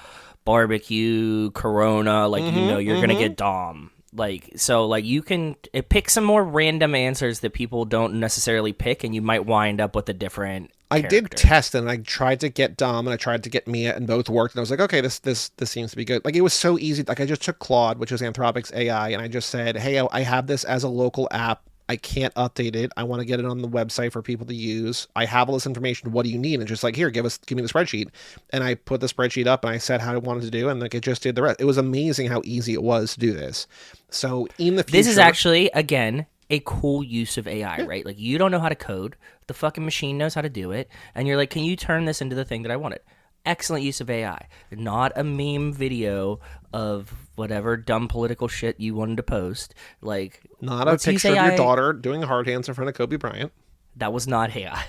barbecue, Corona, like you're gonna get Dom. Like so like you can pick some more random answers that people don't necessarily pick, and you might wind up with a different I did test and I tried to get Dom and I tried to get Mia, and both worked, and I was like, okay, this seems to be good. Like it was so easy. Like I just took Claude, which is Anthropic's AI, and I just said, hey, I have this as a local app I can't update it. I want to get it on the website for people to use. I have all this information. What do you need? And just like, here, give me the spreadsheet. And I put the spreadsheet up and I said how I wanted to do, and like it just did the rest. It was amazing how easy it was to do this. So in the future, this is actually, again, a cool use of AI, right? Like, you don't know how to code. The fucking machine knows how to do it. And you're like, can you turn this into the thing that I wanted? Excellent use of AI. Not a meme video of whatever dumb political shit you wanted to post. Like, not a picture of your daughter doing hard hands in front of Kobe Bryant. That was not AI.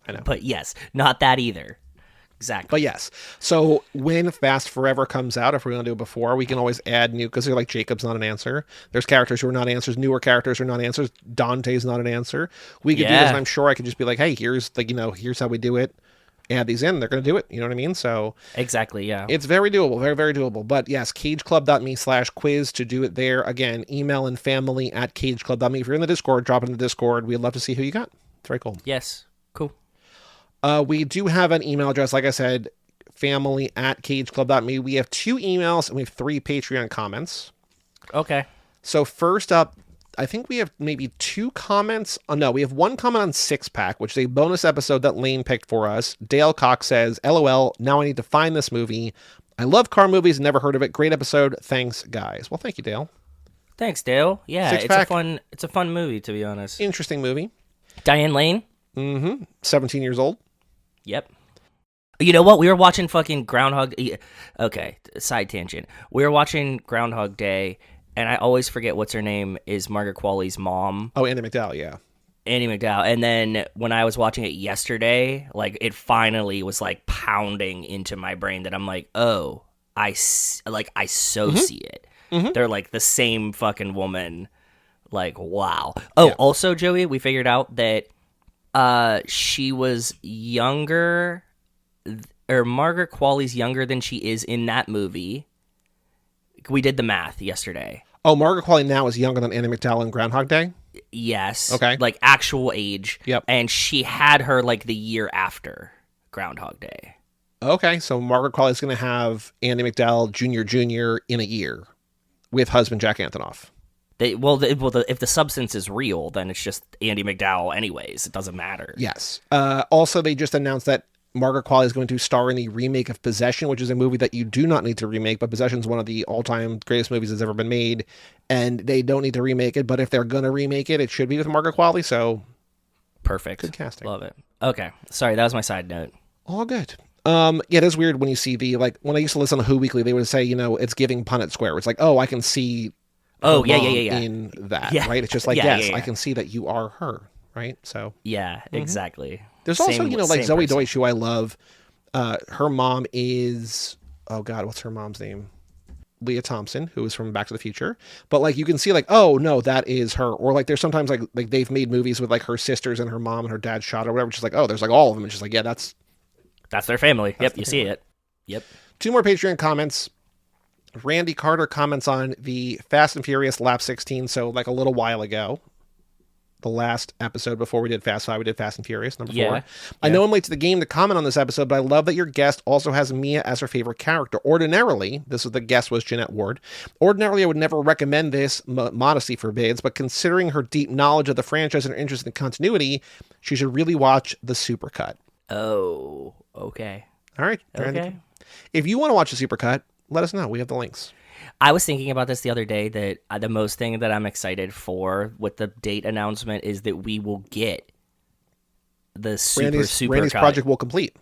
I know. But yes, not that either. Exactly. But yes. So when Fast Forever comes out, if we're going to do it before, we can always add new, because they're like, Jacob's not an answer. There's characters who are not answers. Newer characters are not answers. Dante's not an answer. We could do this, and I'm sure I could just be like, hey, here's here's how we do it. Add these in, they're going to do it. You know what I mean? So exactly, yeah. It's very doable, very, very doable. But yes, cageclub.me/quiz to do it there. Again, email and family@cageclub.me. If you're in the Discord, drop it in the Discord. We'd love to see who you got. It's very cool. Yes, cool. We do have an email address, like I said, family@cageclub.me. We have 2 emails and we have 3 Patreon comments. Okay. So first up, I think we have maybe 2 comments. Oh, no, we have 1 comment on Six Pack, which is a bonus episode that Lane picked for us. Dale Cox says, LOL, now I need to find this movie. I love car movies, never heard of it. Great episode. Thanks, guys. Well, thank you, Dale. Thanks, Dale. Yeah, it's a fun movie, to be honest. Interesting movie. Diane Lane? 17 years old. Yep. You know what? We were watching fucking Groundhog... Okay, side tangent. We were watching Groundhog Day, and I always forget what's her name is Margaret Qualley's mom. Oh, Andie MacDowell, yeah. Andie MacDowell. And then when I was watching it yesterday, like, it finally was, like, pounding into my brain that I'm like, oh, I see it. Mm-hmm. They're, like, the same fucking woman. Like, wow. Oh, yeah. Also, Joey, we figured out that she was younger, or Margaret Qualley's younger than she is in that movie. We did the math yesterday. Oh, Margaret Qualley now is younger than Andie MacDowell in Groundhog Day? Yes. Okay. Like, actual age. Yep. And she had her, like, the year after Groundhog Day. Okay, so Margaret Qualley is going to have Andie MacDowell Jr. in a year with husband Jack Antonoff. If the substance is real, then it's just Andie MacDowell anyways. It doesn't matter. Yes. Also, they just announced that Margaret Qualley is going to star in the remake of Possession, which is a movie that you do not need to remake, but Possession is one of the all-time greatest movies that's ever been made, and they don't need to remake it, but if they're going to remake it, it should be with Margaret Qualley, so... Perfect. Good casting. Love it. Okay. Sorry, that was my side note. All good. Yeah, it is weird when you see when I used to listen to Who Weekly, they would say, it's giving Punnett Square. It's like, oh, I can see... in that, right? It's just like, I can see that you are her, right? So yeah, exactly. There's also, like Zoe Deutsch, who I love. Her mom is, oh God, what's her mom's name? Leah Thompson, who is from Back to the Future. But like, you can see like, oh no, that is her. Or like, there's sometimes like they've made movies with like her sisters and her mom and her dad shot or whatever. Just like, oh, there's like all of them. It's just like, yeah, that's their family. Yep, you see it. Yep. 2 more Patreon comments. Randy Carter comments on the Fast and Furious Lap 16, so like a little while ago. The last episode before we did Fast 5, we did Fast and Furious, number 4. Yeah. I know I'm late to the game to comment on this episode, but I love that your guest also has Mia as her favorite character. Ordinarily, the guest was Jeanette Ward. Ordinarily, I would never recommend this, modesty forbids, but considering her deep knowledge of the franchise and her interest in continuity, she should really watch the Supercut. Oh, okay. All right. Okay. Randy. If you want to watch the Supercut, let us know. We have the links. I was thinking about this the other day that the most thing that I'm excited for with the date announcement is that we will get the Randy's project will complete.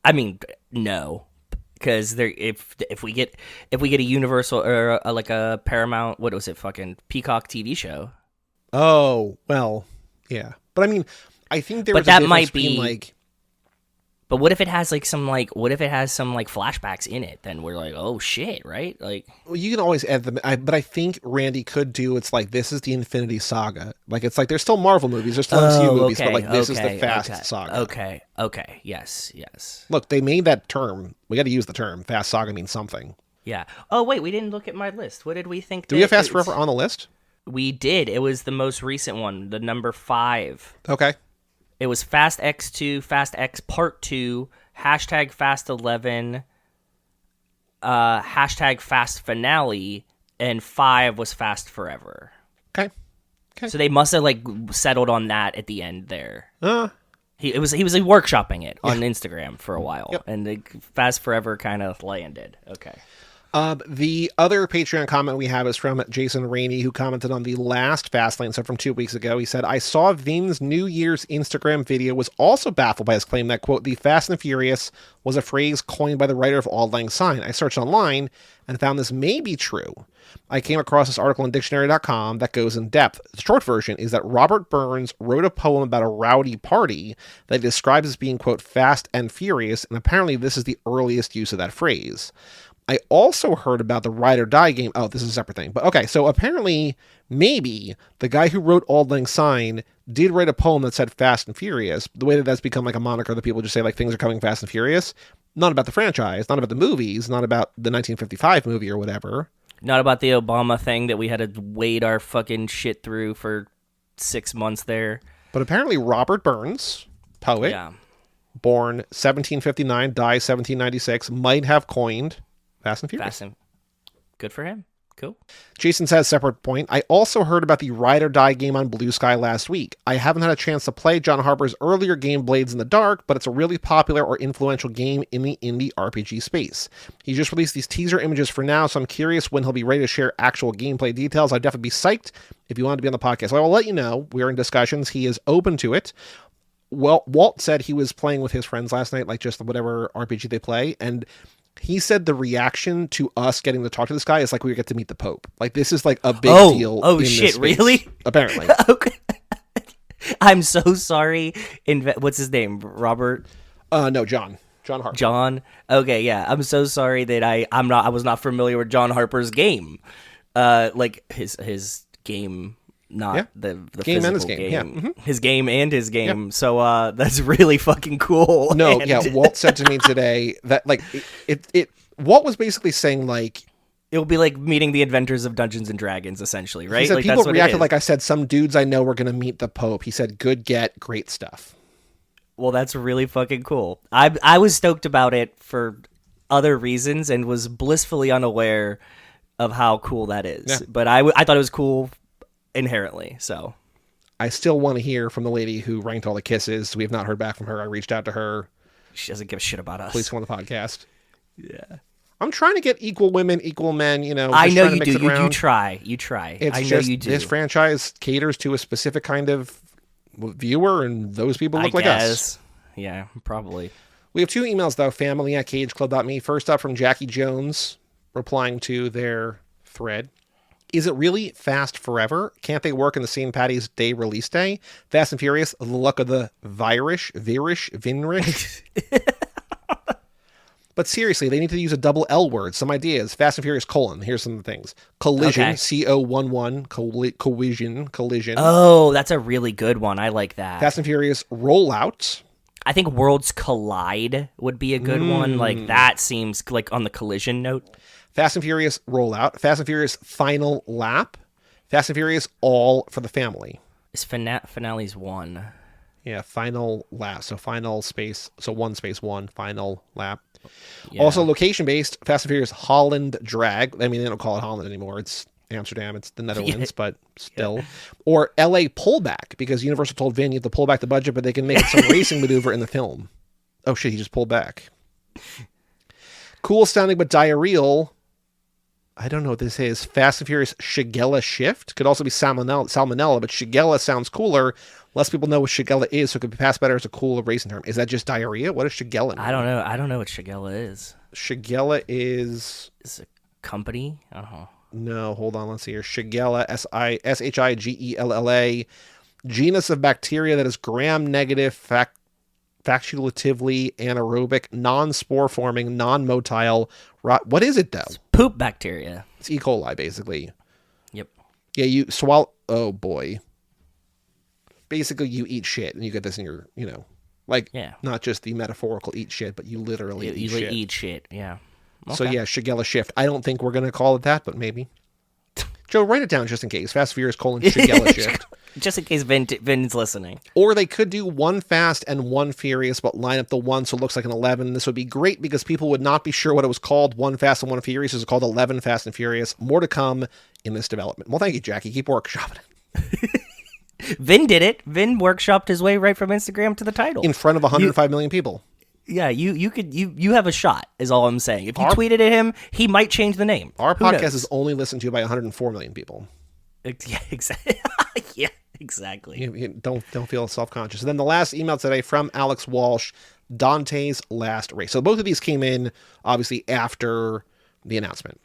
I mean, no, because if we get a Universal or like a Paramount, what was it, fucking Peacock TV show? Oh well, yeah, but I mean, I think there. But that might be like. But what if it has some flashbacks in it? Then we're like, oh shit, right? Like, well, you can always add them. But I think Randy could do. It's like this is the Infinity Saga. Like it's like there's still Marvel movies, there's still MCU movies, but like this is the Fast Saga. Okay, yes. Look, they made that term. We got to use the term. Fast Saga means something. Yeah. Oh wait, we didn't look at my list. What did we think? Do we have Fast Forever on the list? We did. It was the most recent one, the number 5. Okay. It was Fast X2, Fast X Part 2, hashtag Fast 11, hashtag Fast Finale, and 5 was Fast Forever. Okay. Okay. So they must have like settled on that at the end there. He was like workshopping it on Instagram for a while, and the Fast Forever kind of landed. Okay. The other Patreon comment we have is from Jason Rainey, who commented on the last Fastlane, so from 2 weeks ago. He said, I saw Vin's New Year's Instagram video, was also baffled by his claim that, quote, the Fast and Furious was a phrase coined by the writer of Auld Lang Syne. I searched online and found this may be true. I came across this article on dictionary.com that goes in depth. The short version is that Robert Burns wrote a poem about a rowdy party that he describes as being, quote, fast and furious, and apparently this is the earliest use of that phrase. I also heard about the Ride or Die game. Oh, this is a separate thing. But okay, so apparently, maybe the guy who wrote Auld Lang Syne did write a poem that said Fast and Furious. The way that that's become like a moniker that people just say like things are coming fast and furious. Not about the franchise, not about the movies, not about the 1955 movie or whatever. Not about the Obama thing that we had to wade our fucking shit through for 6 months there. But apparently Robert Burns, poet, born 1759, died 1796, might have coined Fast and Furious. Good for him. Cool. Jason says, separate point, I also heard about the Ride or Die game on Blue Sky last week. I haven't had a chance to play John Harper's earlier game Blades in the Dark, but it's a really popular or influential game in the indie RPG space. He just released these teaser images for now, so I'm curious when he'll be ready to share actual gameplay details. I'd definitely be psyched if you wanted to be on the podcast. So I will let you know. We're in discussions. He is open to it. Well, Walt said he was playing with his friends last night, like just whatever RPG they play, and he said the reaction to us getting to talk to this guy is like we get to meet the Pope. Like this is like a big deal. Oh shit! Really? Apparently. Okay. I'm so sorry. What's his name? Robert? No, John. John Harper. John. Okay, yeah. I'm so sorry that I was not familiar with John Harper's game. Like his game. Not the game and his game. Yeah. Mm-hmm. His game and his game. Yep. So that's really fucking cool. No, Walt said to me today that like it Walt was basically saying like it'll be like meeting the inventors of Dungeons and Dragons, essentially, right? He said like, people reacted like I said, some dudes I know were gonna meet the Pope. He said, good get, great stuff. Well, that's really fucking cool. I was stoked about it for other reasons and was blissfully unaware of how cool that is. Yeah. But I thought it was cool inherently, so I still want to hear from the lady who ranked all the kisses. We have not heard back from her. I reached out to her. She doesn't give a shit about us. Please come on the podcast. Yeah, I'm trying to get equal women, equal men. You know, I know you do. You try. It's just, you do. This franchise caters to a specific kind of viewer, and those people look like us. Yeah, probably. We have 2 emails though. family@cageclub.me. First up from Jackie Jones, replying to their thread. Is it really Fast Forever? Can't they work in the St. Paddy's Day release day? Fast and Furious, the luck of the Virish. But seriously, they need to use a double L word. Some ideas. Fast and Furious, : Here's some of the things. Collision, okay. C-O-1-1, collision. Oh, that's a really good one. I like that. Fast and Furious, Rollout. I think Worlds Collide would be a good one. Like, that seems like on the collision note. Fast and Furious Rollout, Fast and Furious Final Lap, Fast and Furious All for the Family. Is finale's 1? Yeah, Final Lap. So final space, so 1 space 1, Final Lap. Yeah. Also location-based, Fast and Furious Holland Drag. I mean, they don't call it Holland anymore. It's Amsterdam, it's the Netherlands, but still. Yeah. Or LA Pullback, because Universal told Vin you have to pull back the budget, but they can make it some racing maneuver in the film. Oh shit, he just pulled back. Cool sounding but diarrheal. I don't know what this is. Fast and Furious Shigella Shift. Could also be Salmonella, but Shigella sounds cooler. Less people know what Shigella is, so it could be passed better as a cool racing term. Is that just diarrhea? What is Shigella mean? I don't know. I don't know what Shigella is. Shigella is... Is it a company? I don't know. No, hold on. Let's see here. Shigella, Shigella. Genus of bacteria that is gram-negative, facultatively anaerobic, non-spore forming, non-motile. What is it though? It's poop bacteria. It's E. coli, basically. Yep. Yeah, you swallow. Oh boy. Basically, you eat shit, and you get this in your, not just the metaphorical eat shit, but you literally eat shit. Eat shit. Yeah. Okay. So yeah, Shigella Shift. I don't think we're gonna call it that, but maybe. Joe, write it down just in case. Fast Furious : Shigella Shift. Just in case Vin's listening. Or they could do 1 Fast and 1 Furious, but line up the 1 so it looks like an 11. This would be great because people would not be sure what it was called. 1 Fast and 1 Furious is called 11 Fast and Furious. More to come in this development. Well, thank you, Jackie. Keep workshopping it. Vin did it. Vin workshopped his way right from Instagram to the title in front of 105 million people. Yeah, you have a shot, is all I'm saying. If you tweeted at him, he might change the name. Our podcast is only listened to by 104 million people. Yeah, exactly. Yeah, exactly. You don't feel self-conscious. And then the last email today from Alex Walsh, Dante's last race. So both of these came in, obviously, after the announcement.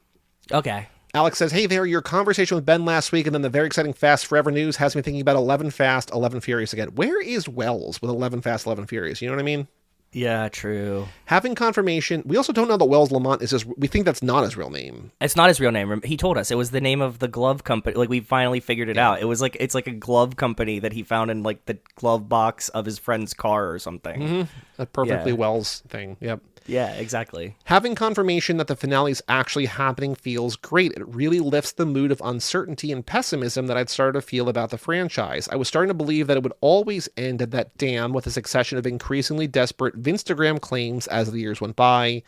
Okay. Alex says, hey there, your conversation with Ben last week and then the very exciting Fast Forever news has me thinking about 11 Fast, 11 Furious again. Where is Wells with 11 Fast, 11 Furious? You know what I mean? Yeah, true. Having confirmation, we also don't know that Wells Lamont is we think that's not his real name. It's not his real name. He told us it was the name of the glove company. Like, we finally figured it out. It was like, it's like a glove company that he found in like the glove box of his friend's car or something. Mm-hmm. A perfectly Wells thing. Yep. Yeah, exactly. Having confirmation that the finale is actually happening feels great. It really lifts the mood of uncertainty and pessimism that I'd started to feel about the franchise. I was starting to believe that it would always end at that dam with a succession of increasingly desperate Vinstagram claims as the years went by.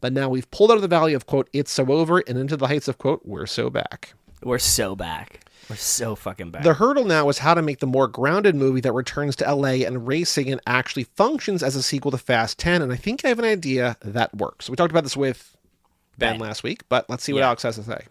But now we've pulled out of the valley of, quote, it's so over, and into the heights of, quote, we're so back. We're so back. We're so fucking back. The hurdle now is how to make the more grounded movie that returns to LA and racing and actually functions as a sequel to Fast 10. And I think I have an idea that works. We talked about this with Ben last week, but let's see what Alex has to say.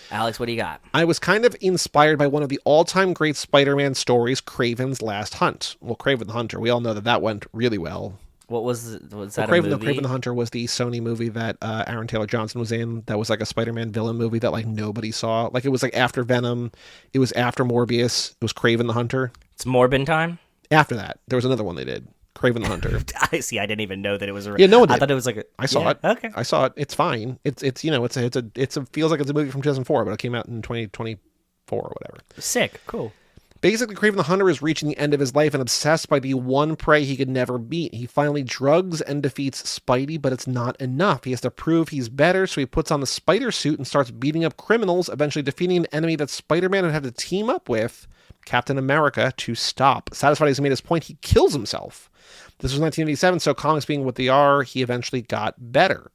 Alex, what do you got? I was kind of inspired by one of the all-time great Spider-Man stories, Kraven's Last Hunt. Well, Kraven the Hunter. We all know that went really well. What was that? Kraven, a movie? Kraven the Hunter was the Sony movie that Aaron Taylor Johnson was in. That was like a Spider-Man villain movie that like nobody saw. Like it was like after Venom, it was after Morbius. It was Kraven the Hunter. It's Morbin time. After that, there was another one they did. Kraven the Hunter. I see. I didn't even know that it was. Yeah, no one did. I thought it was like I saw it. Okay, I saw it. It's fine. It's feels like it's a movie from 2004, but it came out in 2024 or whatever. Sick. Cool. Basically, Kraven the Hunter is reaching the end of his life and obsessed by the one prey he could never beat. He finally drugs and defeats Spidey, but it's not enough. He has to prove he's better, so he puts on the spider suit and starts beating up criminals, eventually defeating an enemy that Spider-Man would have to team up with, Captain America, to stop. Satisfied he's made his point, he kills himself. This was 1987, so comics being what they are, he eventually got better.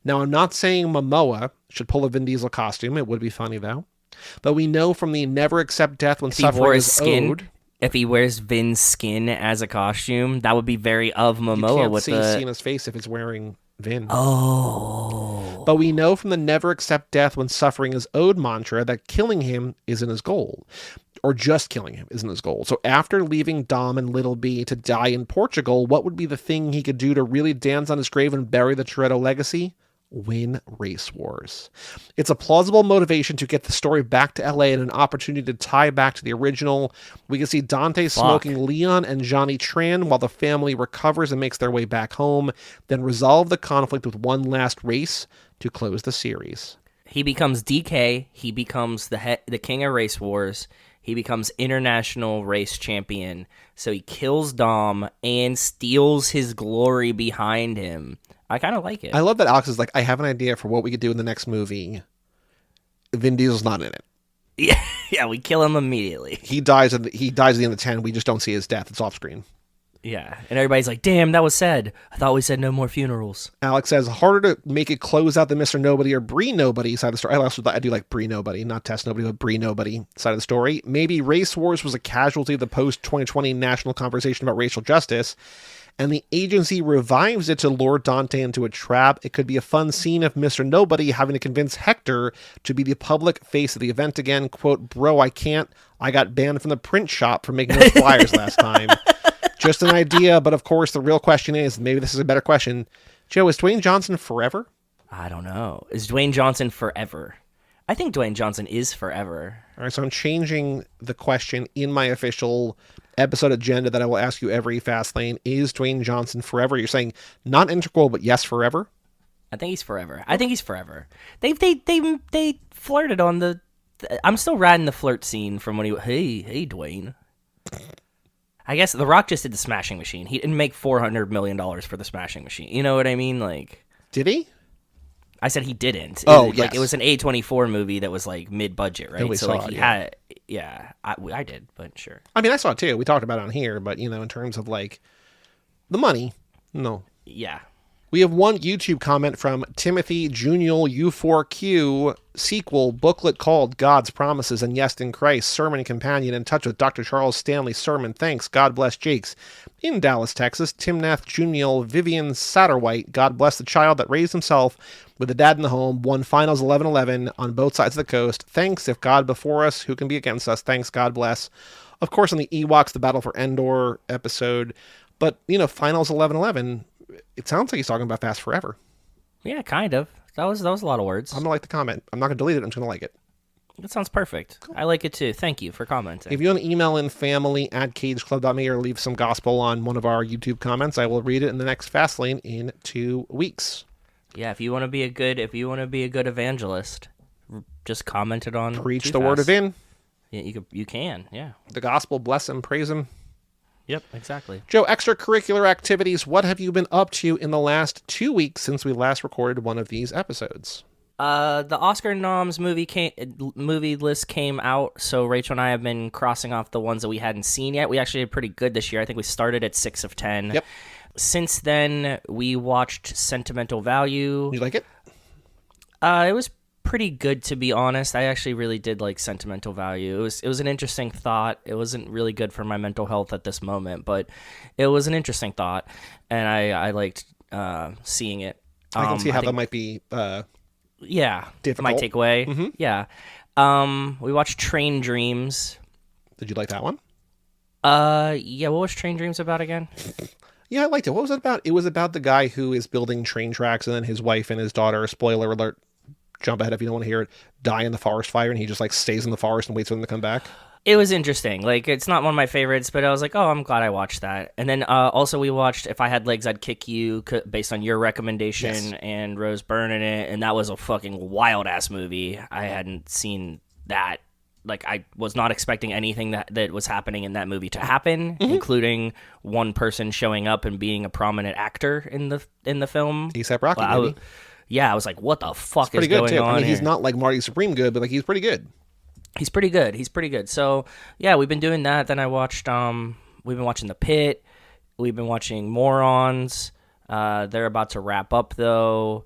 Now, I'm not saying Momoa should pull a Vin Diesel costume. It would be funny, though. But we know from the never accept death when suffering is owed. If he wears Vin's skin as a costume, that would be very of Momoa. You can't with see Cena's face if it's wearing Vin. Oh. But we know from the never accept death when suffering is owed mantra that killing him isn't his goal. Or just killing him isn't his goal. So after leaving Dom and Little B to die in Portugal, what would be the thing he could do to really dance on his grave and bury the Toretto legacy? Win race wars. It's a plausible motivation to get the story back to LA and an opportunity to tie back to the original. We can see Dante smoking Leon and Johnny Tran while the family recovers and makes their way back home, then resolve the conflict with one last race to close the series. He becomes DK, he becomes the king of race wars, he becomes international race champion, so he kills Dom and steals his glory behind him. I kind of like it. I love that Alex is like, I have an idea for what we could do in the next movie. Vin Diesel's not in it. Yeah, we kill him immediately. He dies at the end of 10. We just don't see his death. It's off screen. Yeah, and everybody's like, damn, that was sad. I thought we said no more funerals. Alex says, harder to make it close out than Mr. Nobody or Bree Nobody side of the story. I do like Bree Nobody, not Test Nobody, but Bree Nobody side of the story. Maybe Race Wars was a casualty of the post-2020 national conversation about racial justice, and the agency revives it to lure Dante into a trap. It could be a fun scene of Mr. Nobody having to convince Hector to be the public face of the event again. Quote, bro, I can't. I got banned from the print shop for making those flyers last time. Just an idea, but of course the real question is, maybe this is a better question. Joe, is Dwayne Johnson forever? I don't know. Is Dwayne Johnson forever? I think Dwayne Johnson is forever. All right, so I'm changing the question in my official episode agenda that I will ask you every Fast Lane. Is Dwayne Johnson forever? You're saying not integral, but yes, forever? I think he's forever. They flirted on the... I'm still riding the flirt scene from when hey, Dwayne. I guess The Rock just did the Smashing Machine. He didn't make $400 million for the Smashing Machine. You know what I mean? Like, did he? I said he didn't. Yes. Like, it was an A24 movie that was like mid-budget, right? So like had, I did, but sure. I mean, I saw it too. We talked about it on here, but in terms of like the money, no. Yeah. We have one YouTube comment from Timothy Junior U4Q, sequel booklet called God's Promises and Yes in Christ, Sermon Companion, in touch with Dr. Charles Stanley's sermon. Thanks. God bless Jakes. In Dallas, Texas, Timnath Junior Vivian Satterwhite, God bless the child that raised himself with a dad in the home, won finals 11-11 on both sides of the coast. Thanks. If God before us, who can be against us? Thanks. God bless. Of course, on the Ewoks, the Battle for Endor episode, but, finals 11-11, it sounds like he's talking about Fast Forever. Yeah, kind of. That was a lot of words. I'm going to like the comment. I'm not going to delete it. I'm just going to like it. That sounds perfect. Cool. I like it too. Thank you for commenting. If you want to email in family@cageclub.me or leave some gospel on one of our YouTube comments, I will read it in the next Fastlane in 2 weeks. Yeah, if you want to be a good evangelist, just comment it on. Preach the word of Vin. Yeah, you can. Yeah. The gospel, bless him, praise him. Yep, exactly. Joe, extracurricular activities. What have you been up to in the last 2 weeks since we last recorded one of these episodes? The Oscar noms movie list came out, so Rachel and I have been crossing off the ones that we hadn't seen yet. We actually did pretty good this year. I think we started at 6 of 10. Yep. Since then, we watched Sentimental Value. You like it? It was pretty good, to be honest. I actually really did like Sentimental Value. It was an interesting thought. It wasn't really good for my mental health at this moment, but it was an interesting thought, and I liked seeing it. I can see how that might be difficult. It might take away. Mm-hmm. Yeah. We watched Train Dreams. Did you like that one? Yeah, what was Train Dreams about again? Yeah, I liked it. What was it about? It was about the guy who is building train tracks, and then his wife and his daughter, spoiler alert, jump ahead if you don't want to hear it, die in the forest fire, and he just stays in the forest and waits for them to come back. It was interesting. It's not one of my favorites, but I was like, oh, I'm glad I watched that. And then also we watched If I Had Legs, I'd Kick You, based on your recommendation, yes. And Rose Byrne in it, and that was a fucking wild-ass movie. I hadn't seen that. I was not expecting anything that was happening in that movie to happen, including one person showing up and being a prominent actor in the film. A$AP Rocky, maybe. Yeah, I was like, what the fuck is going on here? I mean, he's not like Marty Supreme good, but he's pretty good. He's pretty good. So, yeah, we've been doing that. Then I watched, we've been watching The Pit. We've been watching Morons. They're about to wrap up, though.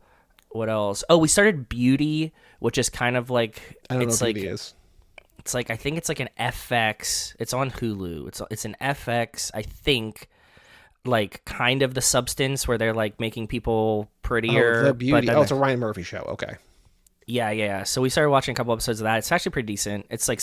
What else? Oh, we started Beauty, which is kind of like... I don't know what Beauty is. It's I think it's an FX. It's on Hulu. It's an FX, I think, kind of the Substance, where they're making people prettier. Oh, The Beauty. It's a Ryan Murphy show. Okay. Yeah. So we started watching a couple episodes of that. It's actually pretty decent. It's it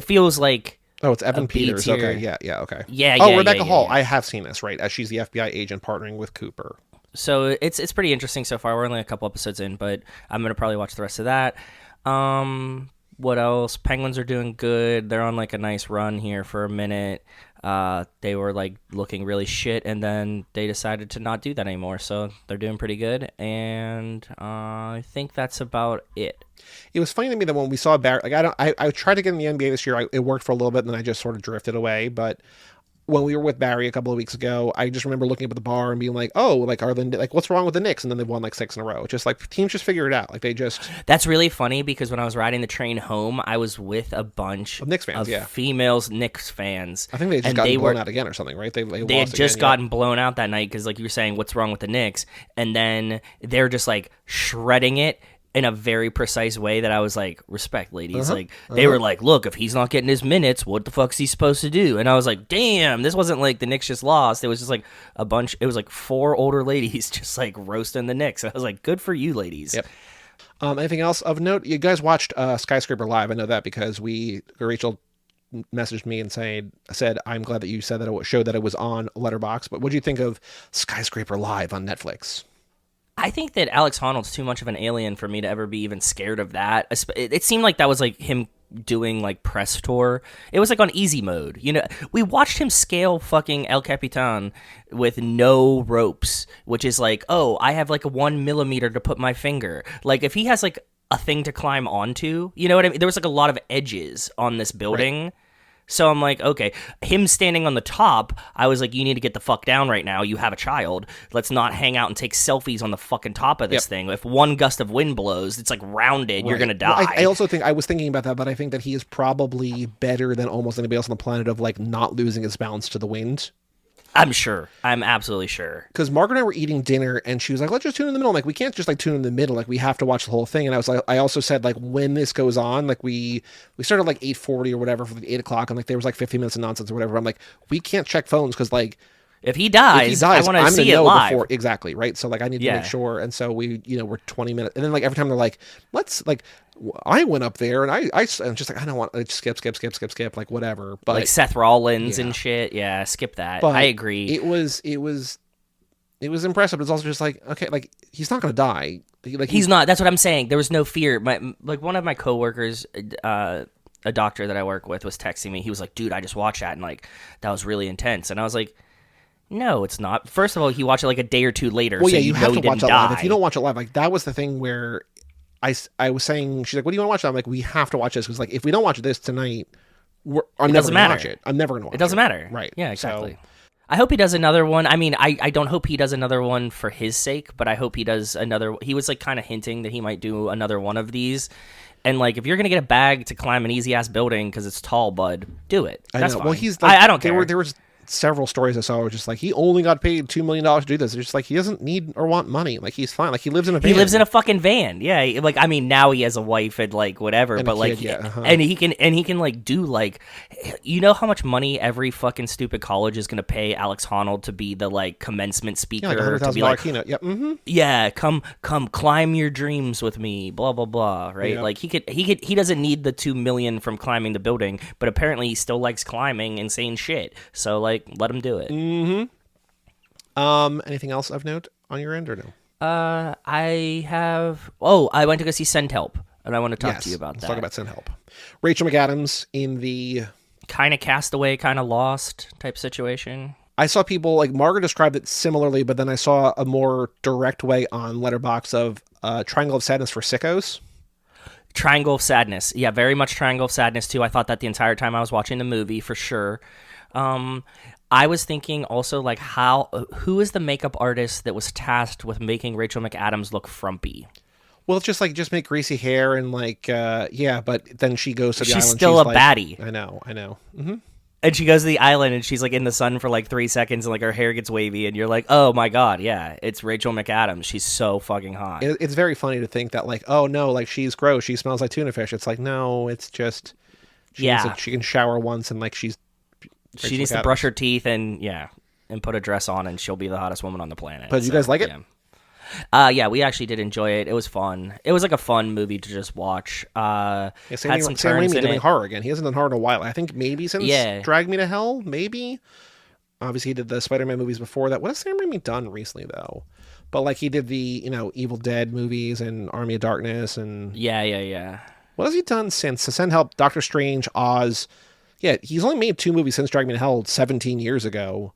feels like... Oh, it's Evan Peters. Okay, yeah, okay. Yeah. Rebecca Hall. I have seen this, right? As she's the FBI agent partnering with Cooper. So it's pretty interesting so far. We're only a couple episodes in, but I'm going to probably watch the rest of that. What else? Penguins are doing good. They're on a nice run here for a minute. They were looking really shit, and then they decided to not do that anymore. So they're doing pretty good, and I think that's about it. It was funny to me that when we saw Barry, I tried to get in the NBA this year. It worked for a little bit, and then I just sort of drifted away. But when we were with Barry a couple of weeks ago, I just remember looking up at the bar and being like, "Oh, are the what's wrong with the Knicks?" And then they won 6 in a row. Just teams just figure it out. They just. That's really funny because when I was riding the train home, I was with a bunch of Knicks fans, females Knicks fans. I think they just got blown out again or something, right? They had just gotten blown out that night because, you were saying, what's wrong with the Knicks? And then they're just shredding it in a very precise way that I was like, respect, ladies. They were like, look, if he's not getting his minutes, what the fuck's he supposed to do? And I was like, damn, this wasn't the Knicks just lost. It was just a bunch. It was 4 older ladies just roasting the Knicks. I was like, good for you, ladies. Yep. Anything else of note? You guys watched Skyscraper live. I know that because Rachel messaged me and said, I'm glad that you said that it showed that it was on Letterboxd. But what do you think of Skyscraper live on Netflix? I think that Alex Honnold's too much of an alien for me to ever be even scared of that. It seemed like that was him doing press tour. It was on easy mode. We watched him scale fucking El Capitan with no ropes, which is oh, I have a 1 millimeter to put my finger. If he has a thing to climb onto, you know what I mean? There was a lot of edges on this building. Right. So I'm okay, him standing on the top, I was you need to get the fuck down right now. You have a child. Let's not hang out and take selfies on the fucking top of this thing. If one gust of wind blows, it's rounded, right. You're going to die. Well, I also think, I was thinking about that, but I think that he is probably better than almost anybody else on the planet of not losing his balance to the wind. I'm sure. I'm absolutely sure. Because Margaret and I were eating dinner, and she was like, let's just tune in the middle. I'm like, we can't just like tune in the middle. Like, we have to watch the whole thing. And I was like, I also said, like, when this goes on, like, we started like 8:40 or whatever for 8 o'clock, and like there was like 15 minutes of nonsense or whatever. I'm like, we can't check phones because like if he dies, I want to see it live. Before, exactly, right? So like I need to make sure. And so we, we're 20 minutes, and then like every time they're like, let's like, I went up there and I'm just like, I don't want to skip, like whatever. But like Seth Rollins and shit. Yeah, skip that. But I agree. It was impressive. But it's also just like, okay, like he's not going to die. Like he's not. That's what I'm saying. There was no fear. Like one of my coworkers, a doctor that I work with, was texting me. He was like, dude, I just watched that and like that was really intense. And I was like, no, it's not. First of all, he watched it like a day or two later. Well, so yeah, you have to watch it live. Die. If you don't watch it live, like that was the thing where I was saying, she's like, what do you want to watch? I'm like, we have to watch this because like if we don't watch this tonight, I'm never going to watch it. I'm never going to watch it. It doesn't matter. Right. Yeah, exactly. So, I hope he does another one. I mean, I don't hope he does another one for his sake, but I hope he does another. He was like kind of hinting that he might do another one of these. And like, if you're gonna get a bag to climb an easy ass building because it's tall, bud, do it. That's fine. Well, he's like, I don't care. There was several stories I saw were just like he only got paid $2 million to do this. It's just like he doesn't need or want money. Like he's fine. Like he lives in a van. He lives in a fucking van. Yeah. Like I mean, now he has a wife and like whatever, and but like, and he can like do like, you know how much money every fucking stupid college is gonna pay Alex Honnold to be the like commencement speaker, like to be like keynote. Yep. Mm-hmm. Yeah, come climb your dreams with me, blah blah blah, right? Yeah. Like he doesn't need the $2 million from climbing the building, but apparently he still likes climbing insane shit. So like, let him do it. Mm-hmm. Anything else of note on your end or no? I went to go see Send Help, and I want to talk to you about that. Let's talk about Send Help. Rachel McAdams in the kind of Castaway, kind of Lost type situation. I saw people like Margaret described it similarly, but then I saw a more direct way on Letterboxd of Triangle of Sadness for Sickos. Triangle of Sadness. Yeah, very much Triangle of Sadness too. I thought that the entire time I was watching the movie, for sure. I was thinking also like who is the makeup artist that was tasked with making Rachel McAdams look frumpy? Well, it's just make greasy hair and like but then she goes to the island. She's still a baddie. I know. Mm-hmm. And she goes to the island and she's like in the sun for like 3 seconds and like her hair gets wavy and you're like, oh my god, yeah, it's Rachel McAdams. She's so fucking hot. It's very funny to think that like, oh no, like she's gross. She smells like tuna fish. It's like, no, it's just she can shower once and like she needs to brush her teeth and put a dress on and she'll be the hottest woman on the planet. But you guys like it? Yeah, we actually did enjoy it. It was fun. It was like a fun movie to just watch. Sam Raimi doing horror again. He hasn't done horror in a while. I think maybe since Drag Me to Hell, maybe. Obviously, he did the Spider-Man movies before that. What has Sam Raimi done recently, though? But like he did the Evil Dead movies and Army of Darkness and yeah. What has he done since? To Send Help, Doctor Strange, Oz. Yeah, he's only made 2 movies since Drag Me to Hell 17 years ago,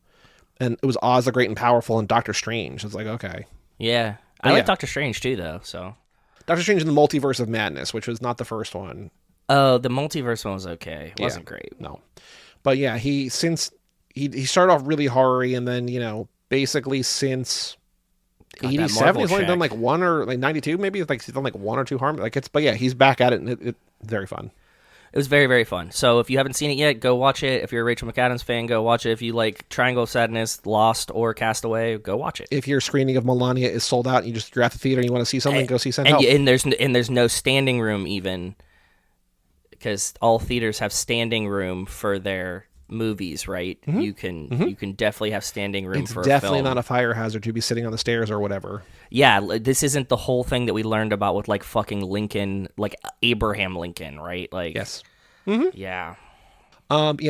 and it was Oz the Great and Powerful and Doctor Strange. It's like, okay. Yeah. I like Doctor Strange too, though. So Doctor Strange in the Multiverse of Madness, which was not the first one. Oh, the Multiverse one was okay. It wasn't great. No. But yeah, he started off really horror-y, and then, basically since 87, he's only done like 1 or like 92, maybe like he's done like 1 or 2 horror. Like he's back at it, and it's very fun. It was very, very fun. So if you haven't seen it yet, go watch it. If you're a Rachel McAdams fan, go watch it. If you like Triangle of Sadness, Lost, or Castaway, go watch it. If your screening of Melania is sold out and you're at the theater and you want to see something, go see Send Help. And there's no standing room even, because all theaters have standing room for their movies, right? Mm-hmm. You can definitely have standing room for a film. It's definitely not a fire hazard to be sitting on the stairs or whatever. Yeah, this isn't the whole thing that we learned about with like fucking Lincoln, like Abraham Lincoln, right? Like yes. Mm-hmm. Yeah.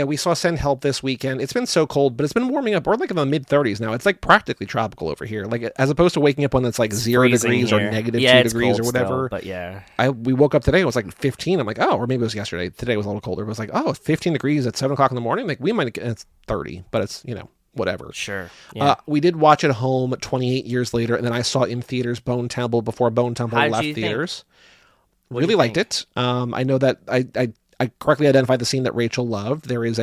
We saw Send Help this weekend. It's been so cold, but it's been warming up. We're like in the mid-30s now. It's like practically tropical over here. Like as opposed to waking up when it's like 0 degrees here. Or negative 2 degrees or whatever. Still, but yeah. We woke up today, it was like 15. I'm like, oh, or maybe it was yesterday. Today was a little colder. It was like, oh, 15 degrees at 7 o'clock in the morning. Like we might get, it's 30, but it's, whatever. Sure. Yeah. We did watch at home 28 years later, and then I saw in theaters Bone Temple before Bone Temple left theaters. Really liked it. I know that I correctly identified the scene that Rachel loved. There is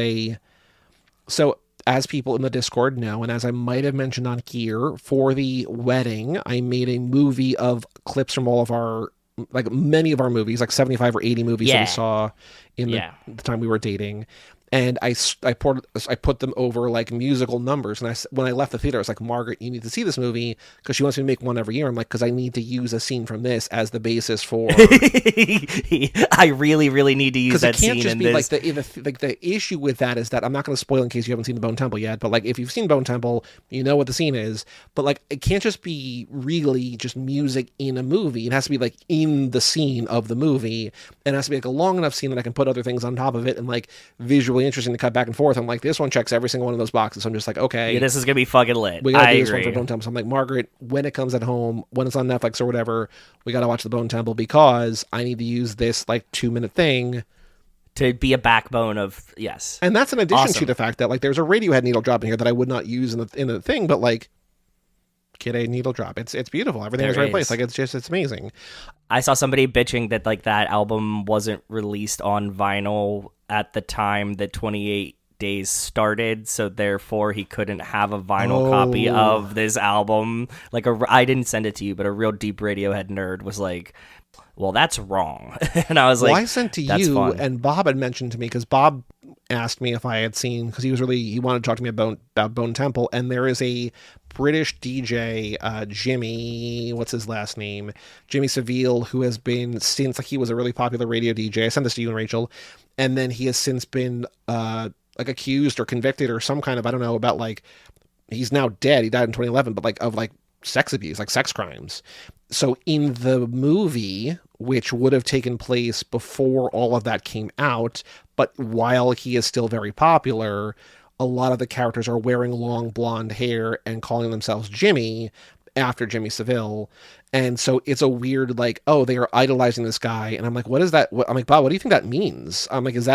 so as people in the Discord know, and as I might have mentioned on here, for the wedding, I made a movie of clips from all of our, like many of our movies, like 75 or 80 movies that we saw in the time we were dating. And I put them over like musical numbers. And when I left the theater, I was like, Margaret, you need to see this movie, because she wants me to make one every year. I'm like, because I need to use a scene from this as the basis for. I really, really need to use that scene. Because it can't just be like the issue with that is that I'm not going to spoil in case you haven't seen the Bone Temple yet. But like if you've seen Bone Temple, you know what the scene is. But like it can't just be really just music in a movie. It has to be like in the scene of the movie, and it has to be like a long enough scene that I can put other things on top of it and like visually interesting to cut back and forth. I'm like, this one checks every single one of those boxes. So I'm just like, okay, yeah, this is gonna be fucking lit. We gotta do this one for Bone Temple. So I'm like, Margaret, when it comes at home, when it's on Netflix or whatever, we gotta watch the Bone Temple, because I need to use this like 2-minute thing to be a backbone of yes. And that's in addition to the fact that like there's a Radiohead needle drop in here that I would not use in the thing, but like Kid A needle drop. It's beautiful. Everything is right place. Like it's amazing. I saw somebody bitching that like that album wasn't released on vinyl at the time that 28 Days started, so therefore he couldn't have a vinyl copy of this album. Like I didn't send it to you, but a real deep Radiohead nerd was like, well, that's wrong. And I was like, I sent to you, fun. And Bob had mentioned to me, because Bob asked me if I had seen, because he wanted to talk to me about Bone Temple, and there is a British DJ, Jimmy, what's his last name? Jimmy Savile, who has been since, like, he was a really popular radio DJ. I sent this to you and Rachel, and then he has since been like accused or convicted or some kind of, I don't know, about like, he's now dead. He died in 2011, but like of like sex abuse, like sex crimes. So in the movie, which would have taken place before all of that came out, but while he is still very popular, a lot of the characters are wearing long blonde hair and calling themselves Jimmy after Jimmy Savile. And so it's a weird, like, oh, they are idolizing this guy. And I'm like, what is that? I'm like, Bob, what do you think that means? I'm like, is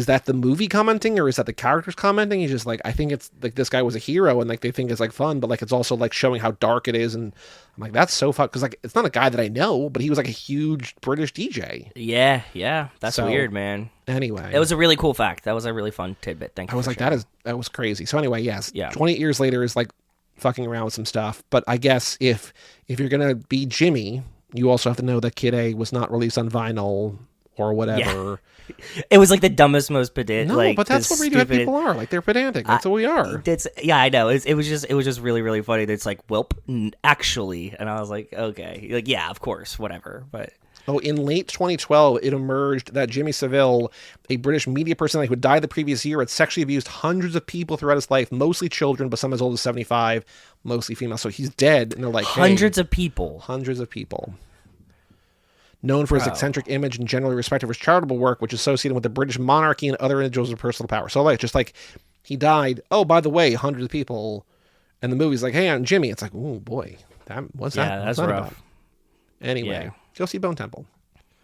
that the movie commenting, or is that the characters commenting? He's just like, I think it's like this guy was a hero and like they think it's like fun, but like it's also like showing how dark it is. And I'm like, that's so fun, because like it's not a guy that I know, but he was like a huge British DJ. Yeah, that's weird, man. Anyway, it was a really cool fact. That was a really fun tidbit. Thank you. I was like, that was crazy. So anyway, yes, yeah. 28 years later is like fucking around with some stuff, but I guess if you're gonna be Jimmy, you also have to know that Kid A was not released on vinyl or whatever. Yeah. It was like the dumbest, most pedantic. No, but that's what Radiohead people are. Like, they're pedantic. That's what we are. Yeah, I know. It was just really, really funny. It's like, welp, actually, and I was like, okay, like, yeah, of course, whatever. But in late 2012, it emerged that Jimmy Savile, a British media personality who had died the previous year, had sexually abused hundreds of people throughout his life, mostly children, but some as old as 75, mostly female. So he's dead, and they're like, hundreds of people. Known for his eccentric image and generally respected for his charitable work, which is associated with the British monarchy and other individuals of personal power. So, like, just like he died. Oh, by the way, hundreds of people, and the movie's like, "Hey, I'm Jimmy." It's like, oh boy, what's that? Yeah, that's rough. About? Anyway, Go see Bone Temple.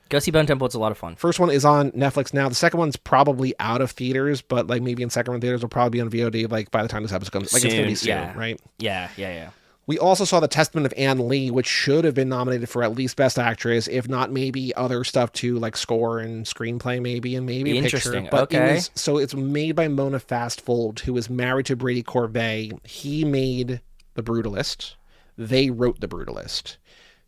Go see Bone Temple. It's a lot of fun. First one is on Netflix now. The second one's probably out of theaters, but like maybe in second run theaters will probably be on VOD. Like by the time this episode comes, like it's gonna be soon, right? Yeah. We also saw The Testament of Anne Lee, which should have been nominated for at least Best Actress, if not maybe other stuff too, like score and screenplay maybe, and maybe interesting. Picture. But okay. It's made by Mona Fastfold, who is married to Brady Corbet. He made The Brutalist. They wrote The Brutalist.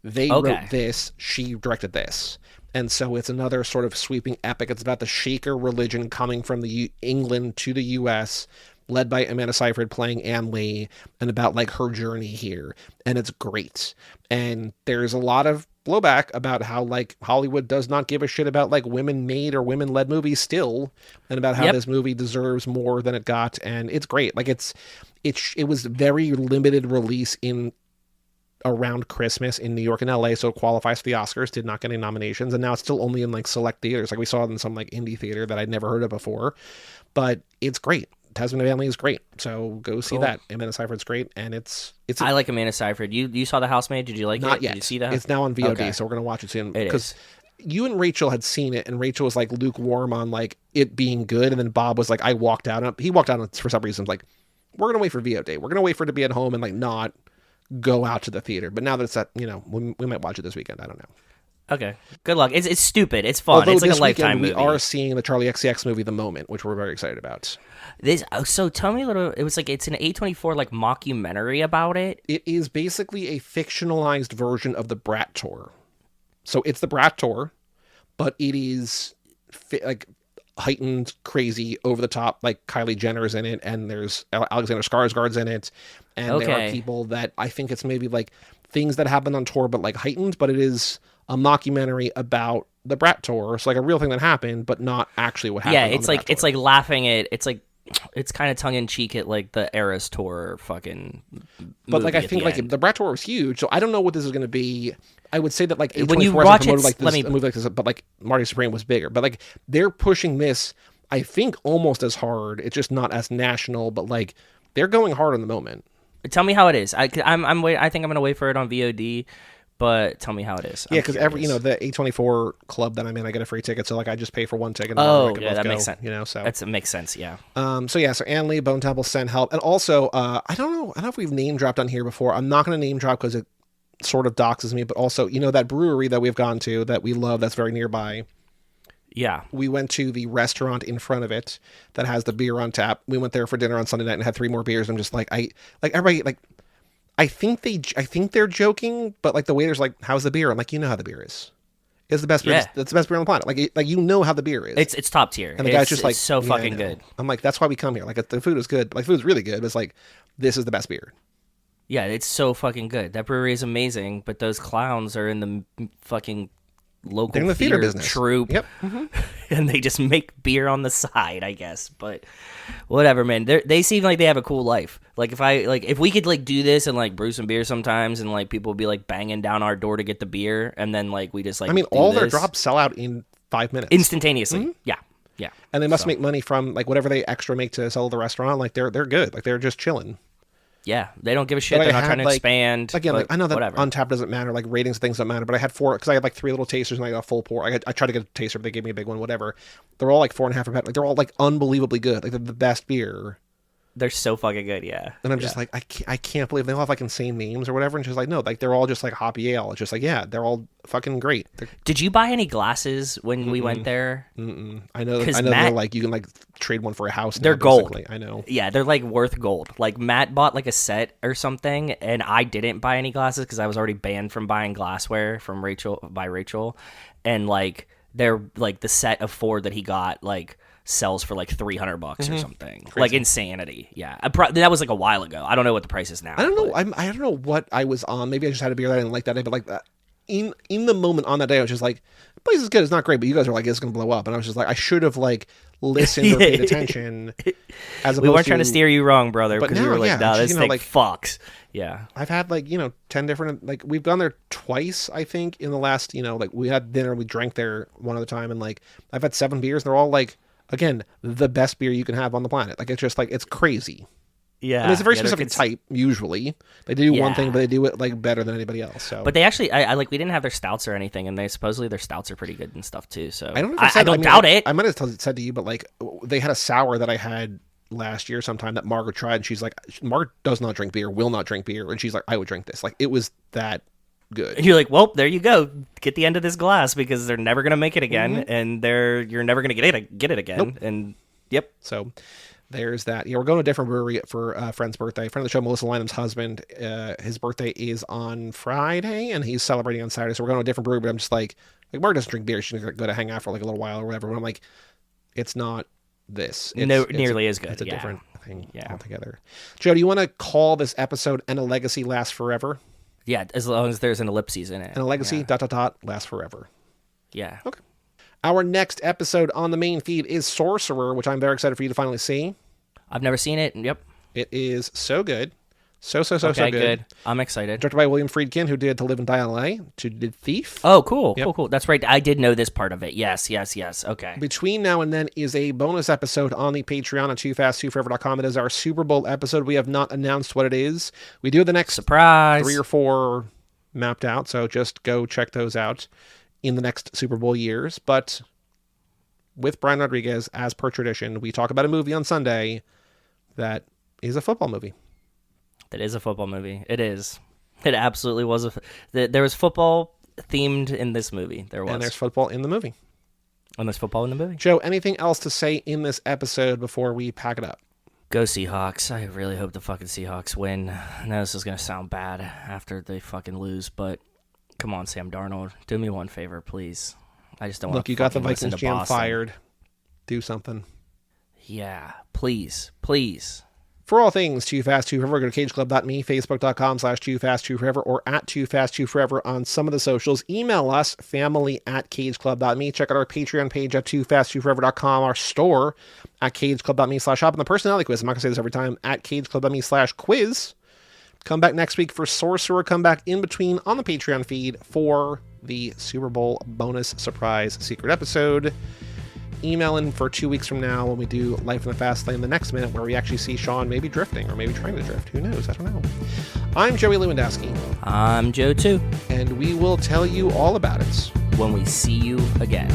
They wrote this. She directed this. And so it's another sort of sweeping epic. It's about the Shaker religion coming from England to the U.S., led by Amanda Seyfried playing Anne Lee, and about like her journey here. And it's great. And there's a lot of blowback about how like Hollywood does not give a shit about like women made or women led movies still, and about how this movie deserves more than it got. And it's great. Like it was very limited release in around Christmas in New York and LA, so it qualifies for the Oscars, did not get any nominations, and now it's still only in like select theaters. Like we saw it in some like indie theater that I'd never heard of before. But it's great. Testament of Anne Lee is great, so go see that. Amanda Seyfried's great, and it's. I like Amanda Seyfried. You saw The Housemaid? Did you like it? Not yet. Did you see that? It's now on VOD, so we're gonna watch it soon. Because you and Rachel had seen it, and Rachel was like lukewarm on like it being good, and then Bob was like, I walked out. He walked out for some reason. Like, we're gonna wait for VOD. We're gonna wait for it to be at home and like not go out to the theater. But now that it's at, we might watch it this weekend. I don't know. Okay, good luck. It's stupid. It's fun. Although it's like a Lifetime movie. We are seeing the Charlie XCX movie, The Moment, which we're very excited about. So tell me a little. It was like it's an A24 like mockumentary about it. It is basically a fictionalized version of the Brat Tour. So it's the Brat Tour, but it is like heightened, crazy, over the top, like Kylie Jenner's in it, and there's Alexander Skarsgård's in it, and there are people that I think it's maybe like things that happened on tour, but like heightened, but it is a mockumentary about the Brat Tour. So like a real thing that happened, but not actually what happened. Yeah, it's like laughing at it's kind of tongue in cheek at like the Eras Tour fucking. But like I think like the Brat Tour was huge, so I don't know what this is going to be. I would say that like when you watch it, like this, a movie like this, but like Marty Supreme was bigger. But like they're pushing this, I think, almost as hard. It's just not as national, but like they're going hard on the moment. Tell me how it is. I think I'm gonna wait for it on VOD. But tell me how it is. Yeah, because the A24 club that I'm in, I get a free ticket. So like I just pay for one ticket. Oh, yeah, that makes sense. So it makes sense. Yeah. So Ann Lee, Bone Temple sent help, and also I don't know if we've name dropped on here before. I'm not going to name drop because it sort of doxes me. But also, that brewery that we've gone to that we love, that's very nearby. Yeah. We went to the restaurant in front of it that has the beer on tap. We went there for dinner on Sunday night and had 3 more beers. I'm just like everybody like. I think they're joking, but like the waiter's like, "How's the beer?" I'm like, "You know how the beer is. It's the best beer. Yeah. It's the best beer on the planet. Like you know how the beer is. It's top tier. And the guy's just like, it's so fucking good. I'm like, that's why we come here. Like the food is good. Like food's really good. But it's like, this is the best beer. Yeah, it's so fucking good. That brewery is amazing. But those clowns are in the fucking local they're in the theater business troupe. Yep. Mm-hmm. And they just make beer on the side, I guess. But whatever, man. They seem like they have a cool life. Like if we could like do this and like brew some beer sometimes, and like people would be like banging down our door to get the beer, and then like we just like all their drops sell out in 5 minutes instantaneously. Mm-hmm. Yeah. And they must make money from like whatever they extra make to sell at the restaurant. Like they're good. Like they're just chilling. Yeah, they don't give a shit. They're not trying to expand. Again, like, I know that whatever. on tap doesn't matter. Like ratings, things don't matter. But I had 4 because I had like 3 little tasters and I got a full pour. I tried to get a taster, but they gave me a big one. Whatever. They're all like 4.5 Like they're all like unbelievably good. Like they're the best beer. They're so fucking good, yeah. And I'm just like, I can't believe they all have like insane names or whatever. And she's like, no, like they're all just like hoppy ale. It's just like, yeah, they're all fucking great. Did you buy any glasses when we went there? I know they're like, you can like trade one for a house. They're gold. I know. Yeah, they're like worth gold. Like Matt bought like a set or something, and I didn't buy any glasses because I was already banned from buying glassware from Rachel. And like they're like the set of 4 that he got like sells for like $300 or something. Crazy. Like insanity. Yeah, that was like a while ago. I don't know what the price is now. I don't know. I don't know what I was on. Maybe I just had a beer that I didn't like that day. But like that in the moment on that day, I was just like, the place is good. It's not great, but you guys are like, it's gonna blow up. And I was just like, I should have like listened or paid attention. We weren't trying to steer you wrong, brother, because you were like, no, this thing like, fucks. Yeah. I've had like 10 different like we've gone there twice, I think, in the last like we had dinner, we drank there one other time, and like I've had 7 beers. They're all like, again, the best beer you can have on the planet. Like it's just like it's crazy. Yeah, and it's a very specific type. Usually, they do one thing, but they do it like better than anybody else. So, but they actually, I like, we didn't have their stouts or anything, and supposedly their stouts are pretty good and stuff too. So I don't know. I don't doubt it. I might have said to you, but like they had a sour that I had last year sometime that Margaret tried, and she's like, Margaret does not drink beer, will not drink beer, and she's like, I would drink this. Like it was that good. And you're like, well, there you go. Get the end of this glass because they're never gonna make it again, and you're never gonna get it again. Nope. And yep. So there's that. Yeah, we're going to a different brewery for a friend's birthday. Friend of the show, Melissa Lynham's husband. His birthday is on Friday, and he's celebrating on Saturday. So we're going to a different brewery. But I'm just like Mark doesn't drink beer. She's gonna go to hang out for like a little while or whatever. But I'm like, it's not this. It's nearly as good. It's a different thing altogether. Joe, do you want to call this episode "And a Legacy Lasts Forever"? Yeah, as long as there's an ellipses in it. And a legacy lasts forever. Yeah. Okay. Our next episode on the main feed is Sorcerer, which I'm very excited for you to finally see. I've never seen it. Yep. It is so good. So good. I'm excited. Directed by William Friedkin, who did To Live and Die in LA, did Thief. Oh, cool. Yep. Cool. That's right. I did know this part of it. Yes. Okay. Between now and then is a bonus episode on the Patreon at toofast2forever.com. It is our Super Bowl episode. We have not announced what it is. We do have the next surprise 3 or 4 mapped out, so just go check those out in the next Super Bowl years. But with Brian Rodriguez, as per tradition, we talk about a movie on Sunday that is a football movie. That is a football movie. It is. It absolutely was. There was football themed in this movie. There was. And there's football in the movie. And there's football in the movie. Joe, anything else to say in this episode before we pack it up? Go Seahawks. I really hope the fucking Seahawks win. I know this is going to sound bad after they fucking lose, but come on, Sam Darnold. Do me one favor, please. I just don't want to Look, you got the Vikings GM fired. Do something. Yeah, please, please. For all things Too Fast, Too Forever, go to cageclub.me, facebook.com/TooFastTooForever, or at TooFastTooForever on some of the socials. Email us, family@cageclub.me. Check out our Patreon page at TooFastTooForever.com, our store at cageclub.me/shop, and the personality quiz, I'm not going to say this every time, at cageclub.me/quiz. Come back next week for Sorcerer. Come back in between on the Patreon feed for the Super Bowl bonus surprise secret episode. Email in for 2 weeks from now when we do Life in the Fast Lane the next minute, where we actually see Sean maybe drifting or maybe trying to drift. Who knows? I don't know. I'm Joey Lewandowski. I'm Joe too. And we will tell you all about it when we see you again.